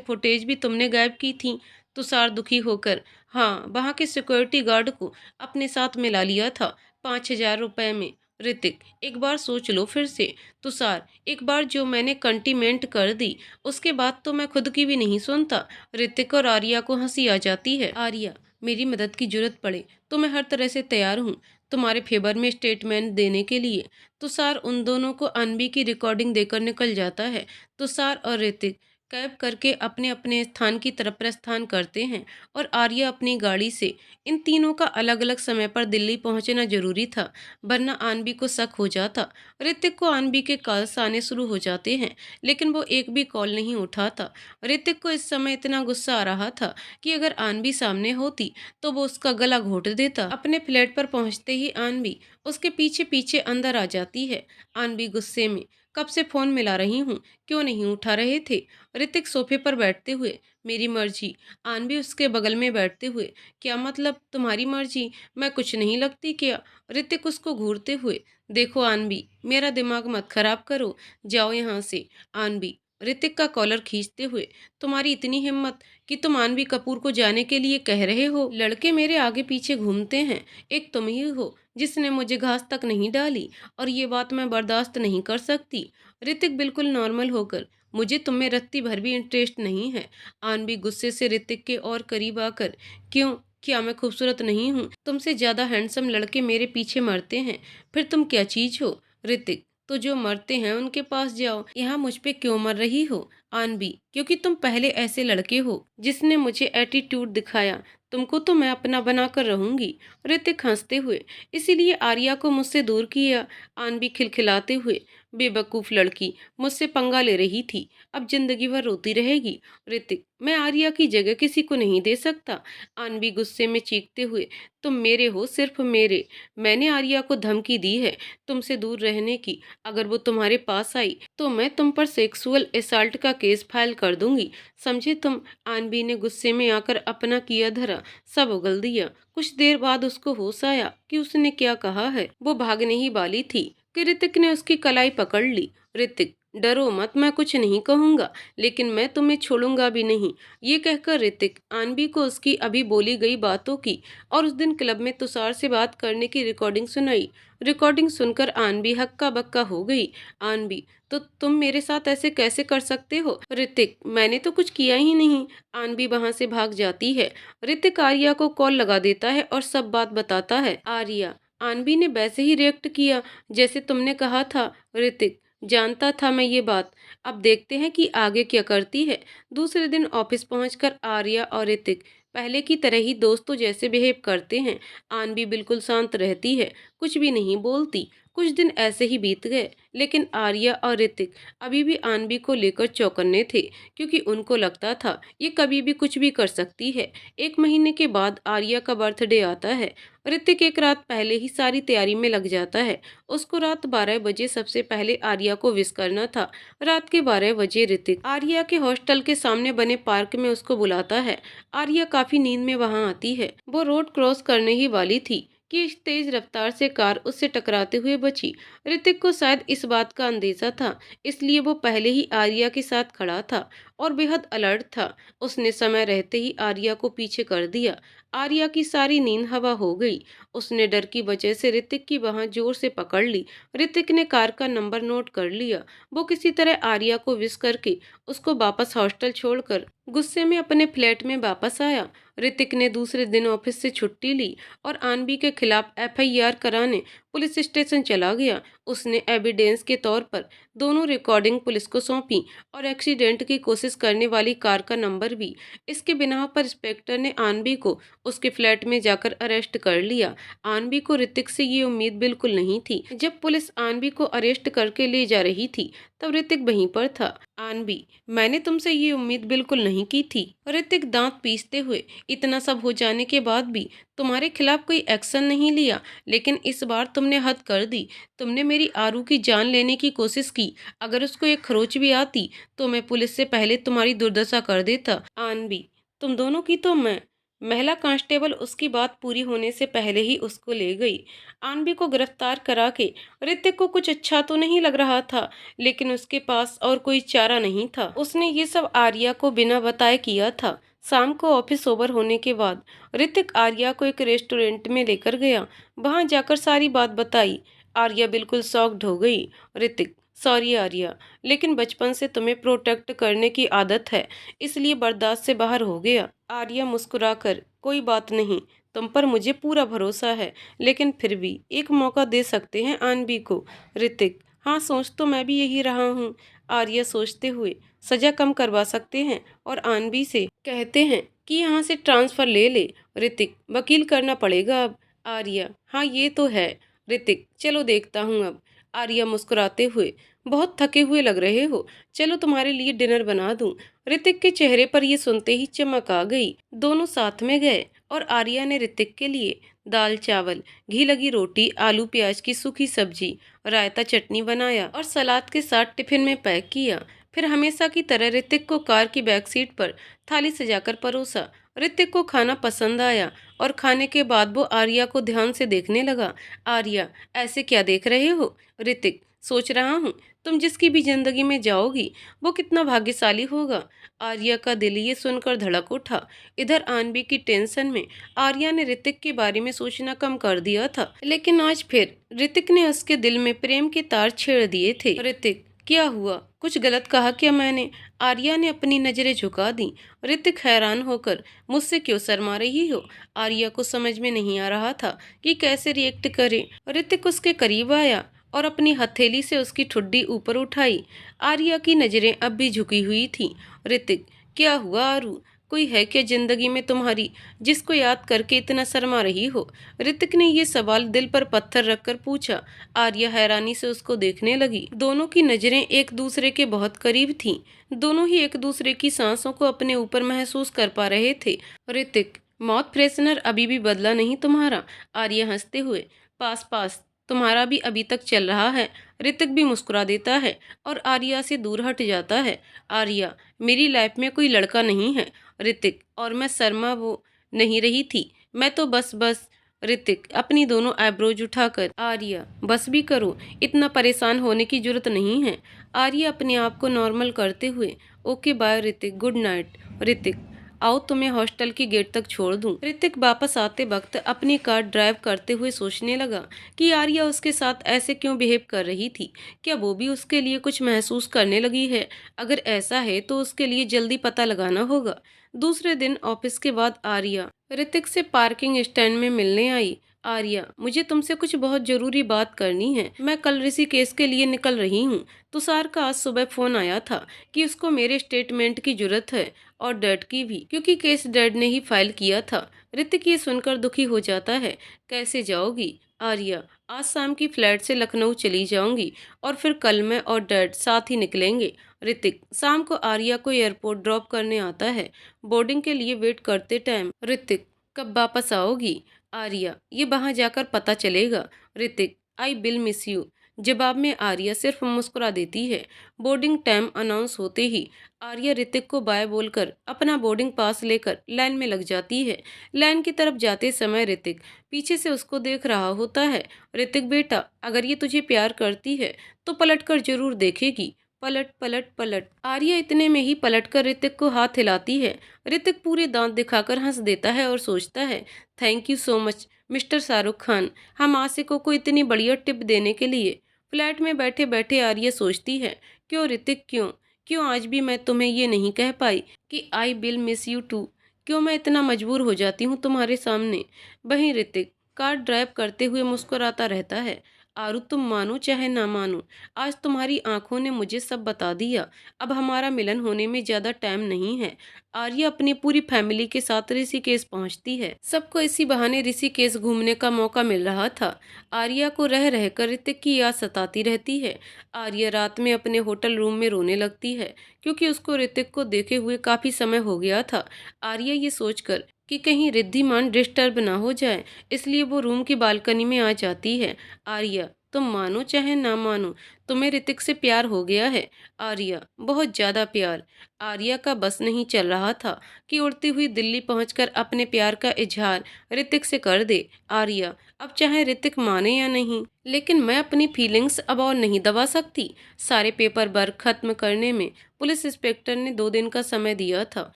फुटेज भी तुमने गायब की थी। तुषार दुखी होकर, हाँ, वहाँ के सिक्योरिटी गार्ड को अपने साथ मिला लिया था 5,000 रुपए में। ऋतिक, एक बार सोच लो फिर से। तुषार, एक बार जो मैंने कंटीमेंट कर दी, उसके बाद तो मैं खुद की भी नहीं सुनता। ऋतिक और आर्या को हंसी आ जाती है। आर्या, मेरी मदद की जरूरत पड़े तो मैं हर तरह से तैयार हूँ तुम्हारे फेवर में स्टेटमेंट देने के लिए। तुषार उन दोनों को अनबी की रिकॉर्डिंग देकर निकल जाता है। तुषार और ऋतिक कैब करके अपने अपने स्थान की तरफ प्रस्थान करते हैं और आर्या अपनी गाड़ी से। इन तीनों का अलग अलग समय पर दिल्ली पहुंचना जरूरी था, वरना आनबी को शक हो जाता। ऋतिक को आनबी के कॉल्स आने शुरू हो जाते हैं, लेकिन वो एक भी कॉल नहीं उठाता। ऋतिक को इस समय इतना गुस्सा आ रहा था कि अगर आनबी सामने होती तो वो उसका गला घोट देता। अपने फ्लैट पर पहुंचते ही आनबी उसके पीछे पीछे अंदर आ जाती है। आनबी गुस्से में, कब से फोन मिला रही हूँ, क्यों नहीं उठा रहे थे? ऋतिक सोफे पर बैठते हुए, मेरी मर्जी। आनबी उसके बगल में बैठते हुए, क्या मतलब तुम्हारी मर्जी? मैं कुछ नहीं लगती क्या? ऋतिक उसको घूरते हुए, देखो आनबी, मेरा दिमाग मत खराब करो, जाओ यहाँ से। आनबी ऋतिक का कॉलर खींचते हुए, तुम्हारी इतनी हिम्मत कि तुम आनबी कपूर को जाने के लिए कह रहे हो? लड़के मेरे आगे पीछे घूमते हैं, एक तुम ही हो जिसने मुझे घास तक नहीं डाली, और ये बात मैं बर्दाश्त नहीं कर सकती। ऋतिक बिल्कुल नॉर्मल होकर, मुझे तुम में रत्ती भर भी इंटरेस्ट नहीं है। आनबी गुस्से से ऋतिक के और करीब आकर, क्यों, क्या मैं खूबसूरत नहीं हूँ? तुमसे ज्यादा हैंडसम लड़के मेरे पीछे मरते हैं, फिर तुम क्या चीज हो? ऋतिक, तो जो मरते हैं उनके पास जाओ, यहाँ मुझ पे क्यों मर रही हो? आनबी, क्योंकि तुम पहले ऐसे लड़के हो जिसने मुझे एटीट्यूड दिखाया, तुमको तो मैं अपना बनाकर रहूंगी। ऋतिक हंसते हुए, इसीलिए आर्या को मुझसे दूर किया। आनबी खिलखिलाते हुए, बेवकूफ लड़की, मुझसे पंगा ले रही थी, अब जिंदगी भर रोती रहेगी। ऋतिक, मैं आर्या की जगह किसी को नहीं दे सकता। आनबी गुस्से में चीखते हुए, तुम मेरे हो, सिर्फ मेरे। मैंने आर्या को धमकी दी है तुमसे दूर रहने की। अगर वो तुम्हारे पास आई तो मैं तुम पर सेक्सुअल असल्ट का केस फाइल कर दूंगी, समझे तुम? आनबी ने गुस्से में आकर अपना किया धरा सब उगल दिया। कुछ देर बाद उसको होश आया कि उसने क्या कहा है। वो भागने ही वाली थी कि ऋतिक ने उसकी कलाई पकड़ ली। ऋतिक, डरो मत, मैं कुछ नहीं कहूंगा, लेकिन मैं तुम्हें छोड़ूंगा भी नहीं। ये कहकर ऋतिक आनबी को उसकी अभी बोली गई बातों की और उस दिन क्लब में तुषार से बात करने की रिकॉर्डिंग सुनाई। रिकॉर्डिंग सुनकर आनबी हक्का बक्का हो गई। आनबी, तो तुम मेरे साथ ऐसे कैसे कर सकते हो? ऋतिक, मैंने तो कुछ किया ही नहीं। आनबी वहां से भाग जाती है। ऋतिक आर्या को कॉल लगा देता है और सब बात बताता है। आर्या, आनबी ने वैसे ही रिएक्ट किया जैसे तुमने कहा था। ऋतिक, जानता था मैं ये बात, अब देखते हैं कि आगे क्या करती है। दूसरे दिन ऑफिस पहुंचकर आर्या और ऋतिक पहले की तरह ही दोस्तों जैसे बिहेव करते हैं। आनबी बिल्कुल शांत रहती है, कुछ भी नहीं बोलती। कुछ दिन ऐसे ही बीत गए, लेकिन आर्या और ऋतिक अभी भी आनबी को लेकर चौकन्ने थे, क्योंकि उनको लगता था ये कभी भी कुछ भी कर सकती है। एक महीने के बाद आर्या का बर्थडे आता है। ऋतिक एक रात पहले ही सारी तैयारी में लग जाता है। उसको रात 12 बजे सबसे पहले आर्या को विश करना था। रात के 12 बजे ऋतिक आर्या के हॉस्टल के सामने बने पार्क में उसको बुलाता है। आर्या काफी नींद में वहां आती है। वो रोड क्रॉस करने ही वाली थी कि इस तेज रफ्तार से कार उससे टकराते हुए बची। ऋतिक को शायद इस बात का अंदेशा था, इसलिए वो पहले ही आर्या के साथ खड़ा था और बेहद अलर्ट था। उसने समय रहते ही आर्या को पीछे कर दिया। आर्या की सारी नींद हवा हो गई। उसने डर की वजह से ऋतिक की बांह जोर से पकड़ ली। ऋतिक ने कार का नंबर नोट कर लिया। वो किसी तरह आर्या को विश करके उसको वापस हॉस्टल छोड़कर गुस्से में अपने फ्लैट में वापस आया। ऋतिक ने दूसरे दिन ऑफिस से छुट्टी ली और आनबी के खिलाफ एफआईआर कराने पुलिस स्टेशन चला गया। उसने एविडेंस के तौर पर दोनों रिकॉर्डिंग पुलिस को सौंपी और एक्सीडेंट की कोशिश करने वाली कार का नंबर भी। इसके बिना पर इंस्पेक्टर ने आनबी को उसके फ्लैट में जाकर अरेस्ट कर लिया। आनबी को ऋतिक से ये उम्मीद बिल्कुल नहीं थी। जब पुलिस आनबी को अरेस्ट करके ले जा रही थी तब ऋतिक वहीं पर था। आनबी, मैंने तुमसे ये उम्मीद बिल्कुल नहीं की थी। ऋतिक दांत पीसते हुए, इतना सब हो जाने के बाद भी तुम्हारे खिलाफ कोई एक्शन नहीं लिया, लेकिन इस बार तुमने हद कर दी। तुमने मेरी आरू की जान लेने की कोशिश की। अगर उसको एक खरोच भी आती तो मैं पुलिस से पहले तुम्हारी दुर्दशा कर देता। आनबी, तुम दोनों की तो मैं। महिला कांस्टेबल उसकी बात पूरी होने से पहले ही उसको ले गई। आनबी को गिरफ्तार करा के ऋतिक को कुछ अच्छा तो नहीं लग रहा था, लेकिन उसके पास और कोई चारा नहीं था। उसने ये सब आर्या को बिना बताए किया था। शाम को ऑफिस ओवर होने के बाद ऋतिक आर्या को एक रेस्टोरेंट में लेकर गया। वहां जाकर सारी बात बताई। आर्या बिल्कुल शॉक्ड हो गई। ऋतिक, सॉरी आर्या, लेकिन बचपन से तुम्हें प्रोटेक्ट करने की आदत है, इसलिए बर्दाश्त से बाहर हो गया। आर्या मुस्कुराकर, कोई बात नहीं, तुम पर मुझे पूरा भरोसा है, लेकिन फिर भी एक मौका दे सकते हैं आनबी को। ऋतिक, हाँ, सोच तो मैं भी यही रहा हूँ। आर्या सोचते हुए, सजा कम करवा सकते हैं और आनबी से कहते हैं कि यहाँ से ट्रांसफर ले ले। ऋतिक, वकील करना पड़ेगा अब। आर्या, हाँ ये तो है। ऋतिक, चलो देखता हूँ अब। आर्या मुस्कुराते हुए, बहुत थके हुए लग रहे हो, चलो तुम्हारे लिए डिनर बना दूं। ऋतिक के चेहरे पर ये सुनते ही चमक आ गई। दोनों साथ में गए और आर्या ने ऋतिक के लिए दाल चावल, घी लगी रोटी, आलू प्याज की सूखी सब्जी, रायता चटनी बनाया और सलाद के साथ टिफिन में पैक किया। फिर हमेशा की तरह ऋतिक को कार की बैक सीट पर थाली सजाकर परोसा। ऋतिक को खाना पसंद आया और खाने के बाद वो आर्या को ध्यान से देखने लगा। आर्या, ऐसे क्या देख रहे हो? ऋतिक, सोच रहा हूँ तुम जिसकी भी जिंदगी में जाओगी वो कितना भाग्यशाली होगा। आर्या का दिल ये सुनकर धड़क उठा। इधर आनबी की टेंशन में आर्या ने ऋतिक के बारे में सोचना कम कर दिया था, लेकिन आज फिर ऋतिक ने उसके दिल में प्रेम के तार छेड़ दिए थे। ऋतिक, क्या हुआ? कुछ गलत कहा क्या मैंने? आर्या ने अपनी नजरें झुका दी। ऋतिक हैरान होकर, मुझसे क्यों शर्मा रही हो? आर्या को समझ में नहीं आ रहा था कि कैसे रिएक्ट करे। ऋतिक उसके करीब आया और अपनी हथेली से उसकी ठुड्डी ऊपर उठाई। आर्या की नज़रें अब भी झुकी हुई थीं। ऋतिक, क्या हुआ आरू? कोई है क्या जिंदगी में तुम्हारी जिसको याद करके इतना शर्मा रही हो? ऋतिक ने ये सवाल दिल पर पत्थर रखकर पूछा। आर्या हैरानी से उसको देखने लगी। दोनों की नज़रें एक दूसरे के बहुत करीब थीं। दोनों ही एक दूसरे की सांसों को अपने ऊपर महसूस कर पा रहे थे। ऋतिक, माउथ फ्रेशनर अभी भी बदला नहीं तुम्हारा? आर्या हंसते हुए। पास पास तुम्हारा भी अभी तक चल रहा है। ऋतिक भी मुस्कुरा देता है और आर्या से दूर हट जाता है। आर्या, मेरी लाइफ में कोई लड़का नहीं है। ऋतिक, और मैं शर्मा वो नहीं रही थी। मैं तो बस ऋतिक अपनी दोनों आईब्रोज उठाकर। आर्या, बस भी करो, इतना परेशान होने की जरूरत नहीं है। आर्या अपने आप को नॉर्मल करते हुए। Okay bye Hrithik, good night. Hrithik, आओ तुम्हें हॉस्टल के गेट तक छोड़ दूं। ऋतिक वापस आते वक्त अपनी कार ड्राइव करते हुए सोचने लगा कि आर्या उसके साथ ऐसे क्यों बिहेव कर रही थी। क्या वो भी उसके लिए कुछ महसूस करने लगी है? अगर ऐसा है तो उसके लिए जल्दी पता लगाना होगा। दूसरे दिन ऑफिस के बाद आर्या ऋतिक से पार्किंग स्टैंड में मिलने आई। आर्या, मुझे तुमसे कुछ बहुत जरूरी बात करनी है। मैं कल ऋषिकेश के लिए निकल रही हूँ। तुषार का आज सुबह फोन आया था कि उसको मेरे स्टेटमेंट की जरूरत है और डैड की भी, क्योंकि केस डैड ने ही फाइल किया था। ऋतिक ये सुनकर दुखी हो जाता है। कैसे जाओगी? आर्या, आज शाम की फ्लाइट से लखनऊ चली जाऊंगी और फिर कल मैं और डैड साथ ही निकलेंगे। ऋतिक शाम को आर्या को एयरपोर्ट ड्रॉप करने आता है। बोर्डिंग के लिए वेट करते टाइम। ऋतिक, कब वापस आओगी? आर्या, ये वहां जाकर पता चलेगा। ऋतिक, आई विल मिस यू। जवाब में आर्या सिर्फ मुस्कुरा देती है। बोर्डिंग टाइम अनाउंस होते ही आर्या ऋतिक को बाय बोलकर अपना बोर्डिंग पास लेकर लाइन में लग जाती है। लाइन की तरफ जाते समय ऋतिक पीछे से उसको देख रहा होता है। ऋतिक बेटा, अगर ये तुझे प्यार करती है तो पलट कर जरूर देखेगी। पलट पलट पलट। आर्या इतने में ही पलटकर ऋतिक को हाथ हिलाती है। ऋतिक पूरे दांत दिखाकर हंस देता है और सोचता है, thank you so much mister Shahrukh Khan, हम आशिकों को इतनी बढ़िया टिप देने के लिए। फ्लैट में बैठे बैठे आर्या सोचती है, क्यों ऋतिक, क्यों क्यों आज भी मैं तुम्हें ये नहीं कह पाई कि I will miss you too. क्यों मैं इतना मजबूर हो जाती हूँ तुम्हारे सामने। वहीं ऋतिक कार ड्राइव करते हुए मुस्कुराता रहता है। आरू, तुम मानो चाहे ना मानो, आज तुम्हारी आंखों ने मुझे सब बता दिया। अब हमारा मिलन होने में ज्यादा टाइम नहीं है। आर्या अपनी पूरी फैमिली के साथ ऋषिकेश पहुंचती है। सबको इसी बहाने ऋषिकेश घूमने का मौका मिल रहा था। आर्या को रह रहकर ऋतिक की याद सताती रहती है। आर्या रात में अपने होटल रूम में रोने लगती है, क्योंकि उसको ऋतिक को देखे हुए काफी समय हो गया था। आर्या ये सोचकर कि कहीं रिद्धिमान डिस्टर्ब ना हो जाए, इसलिए वो रूम की बालकनी में आ जाती है। आर्या, तुम मानो चाहे ना मानो, तुम्हें ऋतिक से प्यार हो गया है। आर्या, बहुत ज्यादा प्यार। आर्या का बस नहीं चल रहा था कि उड़ती हुई दिल्ली पहुंचकर अपने प्यार का इजहार ऋतिक से कर दे। आर्या, अब चाहे ऋतिक माने या नहीं, लेकिन मैं अपनी फीलिंग्स अब और नहीं दबा सकती। सारे पेपर वर्क खत्म करने में पुलिस इंस्पेक्टर ने 2 दिन का समय दिया था।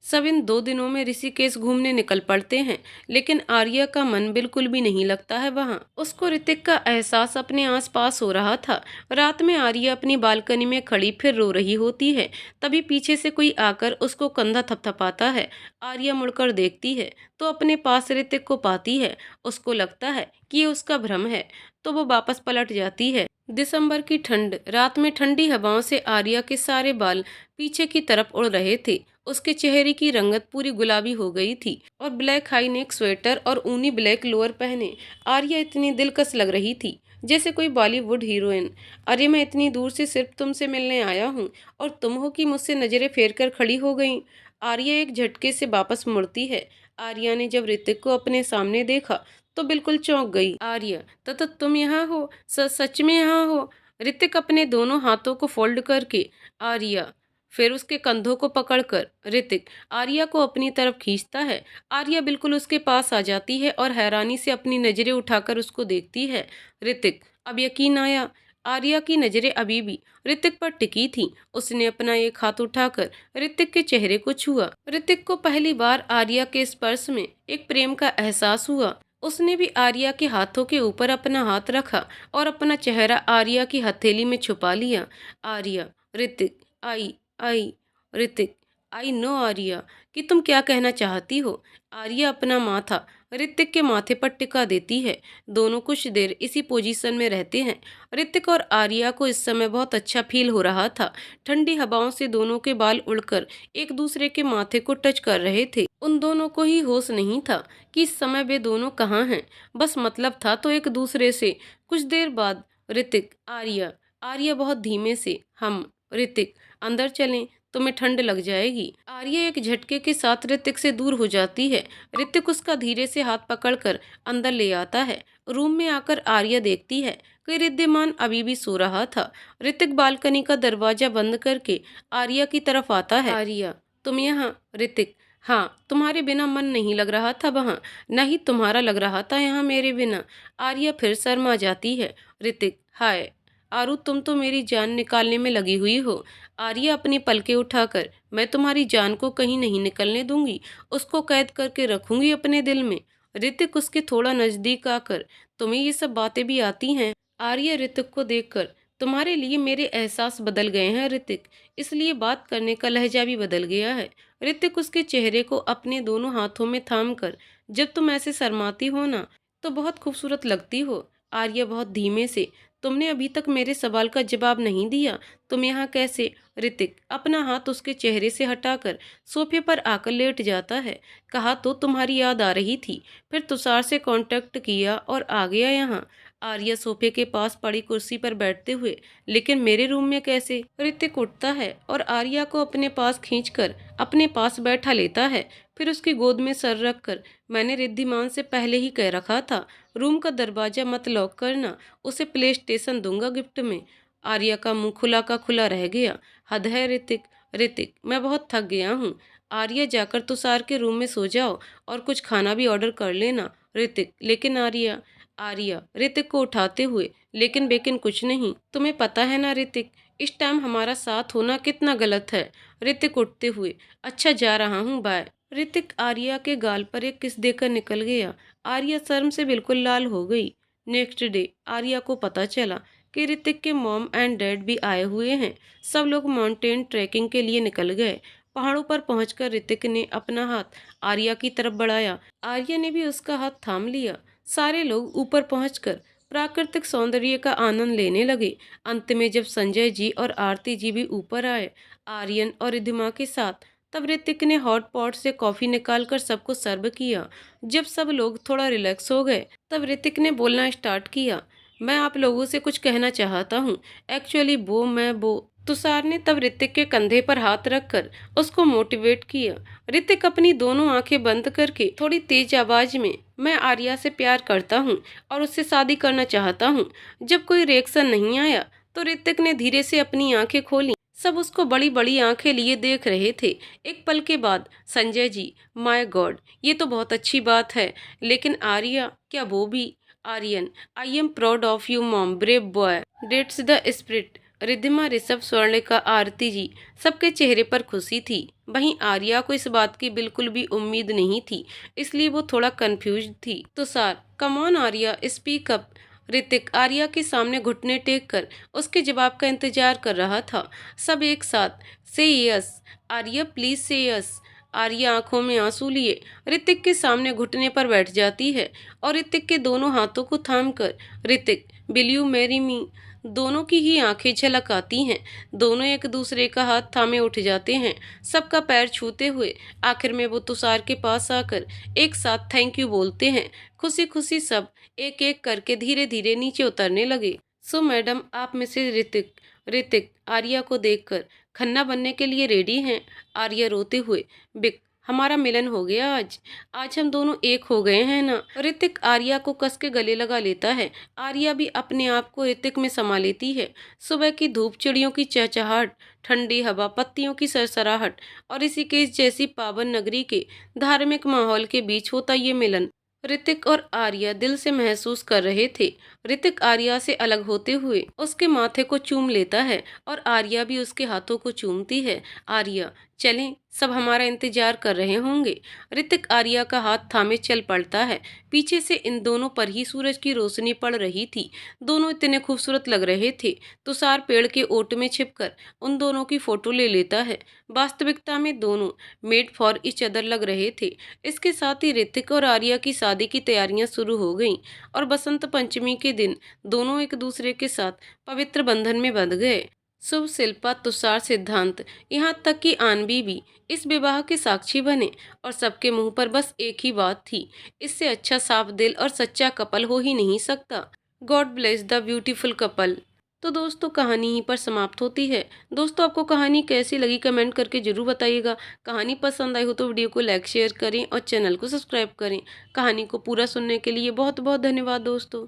सब इन 2 दिनों में ऋषिकेश घूमने निकल पड़ते हैं, लेकिन आर्या का मन बिल्कुल भी नहीं लगता है वहाँ। उसको ऋतिक का एहसास अपने आसपास हो रहा था। रात में आर्या अपनी बालकनी में खड़ी फिर रो रही होती है। तभी पीछे से कोई आकर उसको कंधा थपथपाता है। आर्या मुड़कर देखती है तो अपने पास ऋतिक को पाती है। उसको लगता है कि ये उसका भ्रम है, तो वो वापस पलट जाती है। दिसंबर की ठंड रात में ठंडी हवाओं से आर्या के सारे बाल पीछे की तरफ उड़ रहे थे। उसके चेहरे की रंगत पूरी गुलाबी हो गई थी और ब्लैक हाई नेक स्वेटर और ऊनी ब्लैक लोअर पहने आर्या इतनी दिलकश लग रही थी जैसे कोई बॉलीवुड हीरोइन। अरे, मैं इतनी दूर से सिर्फ तुमसे मिलने आया हूँ और तुम हो कि मुझसे नजरें फेर कर खड़ी हो गई। आर्या एक झटके से वापस मुड़ती है। आर्या ने जब ऋतिक को अपने सामने देखा तो बिल्कुल चौंक गई। आर्या, तो तुम यहाँ हो? सच में यहाँ हो? ऋतिक अपने दोनों हाथों को फोल्ड करके आर्या फिर उसके कंधों को पकड़कर ऋतिक आर्या को अपनी तरफ खींचता है। आर्या बिल्कुल उसके पास आ जाती है और हैरानी से अपनी नजरें उठाकर उसको देखती है। ऋतिक, अब यकीन आया? आर्या की नजरें अभी भी ऋतिक पर टिकी थीं। उसने अपना एक हाथ उठाकर ऋतिक के चेहरे को छुआ। ऋतिक को पहली बार आर्या के स्पर्श में एक प्रेम का एहसास हुआ। उसने भी आर्या के हाथों के ऊपर अपना हाथ रखा और अपना चेहरा आर्या की हथेली में छुपा लिया। आर्या, ऋतिक, आई आई ऋतिक, आई नो आर्या कि तुम क्या कहना चाहती हो। आर्या अपना माथा ऋतिक के माथे पर टिका देती है। दोनों कुछ देर इसी पोजीशन में रहते हैं। ऋतिक और आर्या को इस समय बहुत अच्छा फील हो रहा था। ठंडी हवाओं से दोनों के बाल उड़कर एक दूसरे के माथे को टच कर रहे थे। उन दोनों को ही होश नहीं था कि इस समय वे दोनों कहाँ हैं। बस मतलब था तो एक दूसरे से। कुछ देर बाद ऋतिक, आर्या, आर्या बहुत धीमे से, हम, ऋतिक, अंदर चलें, तुम्हें ठंड लग जाएगी। आर्या एक झटके के साथ ऋतिक से दूर हो जाती है। ऋतिक उसका धीरे से हाथ पकड़कर अंदर ले आता है। रूम में आकर आर्या देखती है कि रिद्धिमान अभी भी सो रहा था। ऋतिक बालकनी का दरवाजा बंद करके आर्या की तरफ आता है। आर्या, तुम यहाँ? ऋतिक, हाँ, तुम्हारे बिना मन नहीं लग रहा था वहाँ, न ही तुम्हारा लग रहा था यहाँ मेरे बिना। आर्या फिर शर्मा जाती है। ऋतिक, हाय आरू, तुम तो मेरी जान निकालने में लगी हुई हो। आर्या अपनी पलकें उठाकर, मैं तुम्हारी जान को कहीं नहीं निकलने दूंगी, उसको कैद करके रखूंगी अपने दिल में। ऋतिक उसके थोड़ा नजदीक आकर, तुम्हें ये सब बातें भी आती हैं? आर्या ऋतिक को देखकर, तुम्हारे लिए मेरे एहसास बदल गए हैं ऋतिक, इसलिए बात करने का लहजा भी बदल गया है। ऋतिक उसके चेहरे को अपने दोनों हाथों में थाम कर, जब तुम ऐसे शर्माती हो ना, तो बहुत खूबसूरत लगती हो। आर्या बहुत धीमे से, तुमने अभी तक मेरे सवाल का जवाब नहीं दिया, तुम यहाँ कैसे? ऋतिक अपना हाथ उसके चेहरे से हटाकर सोफे पर आकर लेट जाता है। कहा तो तुम्हारी याद आ रही थी, फिर तुषार से कांटेक्ट किया और आ गया यहाँ। आर्या सोफे के पास पड़ी कुर्सी पर बैठते हुए, लेकिन मेरे रूम में कैसे? ऋतिक उठता है और आर्या को अपने पास खींचकर अपने पास बैठा लेता है। फिर उसकी गोद में सर रखकर, मैंने रिद्धिमान से पहले ही कह रखा था, रूम का दरवाजा मत लॉक करना, उसे प्ले स्टेशन दूंगा गिफ्ट में। आर्या का मुंह खुला का खुला रह गया। हद है ऋतिक, ऋतिक मैं बहुत थक गया हूँ। आर्या, जाकर तुषार के रूम में सो जाओ और कुछ खाना भी ऑर्डर कर लेना। ऋतिक, लेकिन आर्या, आर्या ऋतिक को उठाते हुए, लेकिन बेकिन कुछ नहीं, तुम्हें पता है ना ऋतिक, इस टाइम हमारा साथ होना कितना गलत है। ऋतिक उठते हुए, अच्छा जा रहा हूँ, बाय। ऋतिक आर्या के गाल पर एक किस देकर निकल गया। आर्या शर्म से बिल्कुल लाल हो गई। नेक्स्ट डे आर्या को पता चला कि ऋतिक के मॉम एंड डैड भी आए हुए हैं। सब लोग माउंटेन ट्रैकिंग के लिए निकल गए। पहाड़ों पर पहुंचकर ऋतिक ने अपना हाथ आर्या की तरफ बढ़ाया। आर्या ने भी उसका हाथ थाम लिया। सारे लोग ऊपर पहुंचकर प्राकृतिक सौंदर्य का आनंद लेने लगे। अंत में जब संजय जी और आरती जी भी ऊपर आए, आर्यन और रिद्धिमा के साथ, तब ऋतिक ने हॉट पॉट से कॉफी निकालकर सबको सर्व किया। जब सब लोग थोड़ा रिलैक्स हो गए, तब ऋतिक ने बोलना स्टार्ट किया, मैं आप लोगों से कुछ कहना चाहता हूँ, एक्चुअली वो। तुषार ने तब ऋतिक के कंधे पर हाथ रखकर उसको मोटिवेट किया। ऋतिक अपनी दोनों आंखें बंद करके थोड़ी तेज आवाज में, मैं आर्या से प्यार करता हूँ और उससे शादी करना चाहता हूँ। जब कोई रिएक्शन नहीं आया तो ऋतिक ने धीरे से अपनी आंखें खोली। सब उसको बड़ी बड़ी आंखें लिए देख रहे थे। एक पल के बाद संजय जी, माय गॉड, ये तो बहुत अच्छी बात है, लेकिन आर्या, क्या वो भी? Aryan, I am proud of you mom, brave boy, that's the spirit. Riddhima, Rishabh, Swarnika, Aarti ji, सबके चेहरे पर खुशी थी। वहीं आर्या को इस बात की बिल्कुल भी उम्मीद नहीं थी, इसलिए वो थोड़ा कंफ्यूज थी। Tushar, come on Arya, speak up. Hrithik Arya के सामने घुटने टेक कर उसके जवाब का इंतजार कर रहा था। सब एक साथ, से यस आर्या, प्लीज से यस। आर्या आंखों में आंसू लिए ऋतिक के सामने घुटने पर बैठ जाती है और ऋतिक के दोनों हाथों को थामकर, Hrithik, will you marry me? दोनों की ही आंखें झलक आती हैं। दोनों एक दूसरे का हाथ थामे उठ जाते हैं, सबका पैर छूते हुए। आखिर में वो तुषार के पास आकर एक साथ थैंक यू बोलते हैं। खुशी खुशी सब एक एक करके धीरे धीरे नीचे उतरने लगे। सो मैडम, आप मिसेज ऋतिक। ऋतिक आर्या को देखकर, खन्ना बनने के लिए रेडी हैं? आर्या रोते हुए, बिक, हमारा मिलन हो गया आज। आज हम दोनों एक हो गए हैं ना। ऋतिक आर्या को कस के गले लगा लेता है। आर्या भी अपने आप को ऋतिक में समा लेती है। सुबह की धूप, चिड़ियों की चहचहाहट, ठंडी हवा, पत्तियों की सरसराहट और ऋषिकेश जैसी पावन नगरी के धार्मिक माहौल के बीच होता ये मिलन ऋतिक और आर्या दिल से महसूस कर रहे थे। ऋतिक आर्या से अलग होते हुए उसके माथे को चूम लेता है और आर्या भी उसके हाथों को चूमती है। आर्या, चलें, सब हमारा इंतजार कर रहे होंगे। ऋतिक आर्या का हाथ थामे चल पड़ता है। पीछे से इन दोनों पर ही सूरज की रोशनी पड़ रही थी। दोनों इतने खूबसूरत लग रहे थे। तुषार पेड़ के ओट में छिपकर उन दोनों की फोटो ले लेता है। वास्तविकता में दोनों मेड फॉर ईच अदर लग रहे थे। इसके साथ ही ऋतिक और आर्या की शादी की तैयारियां शुरू हो गईं और बसंत पंचमी के दिन दोनों एक दूसरे के साथ पवित्र बंधन में बंध गए। शुभ, शिल्पा, तुषार, सिद्धांत, यहाँ तक कि आनवी भी इस विवाह के साक्षी बने और सबके मुंह पर बस एक ही बात थी, इससे अच्छा साफ दिल और सच्चा कपल हो ही नहीं सकता। God bless the beautiful couple. तो दोस्तों, कहानी यहीं पर समाप्त होती है। दोस्तों, आपको कहानी कैसी लगी कमेंट करके जरूर बताइएगा। कहानी पसंद आई हो तो वीडियो को लाइक शेयर करें और चैनल को सब्सक्राइब करें। कहानी को पूरा सुनने के लिए बहुत बहुत धन्यवाद दोस्तों।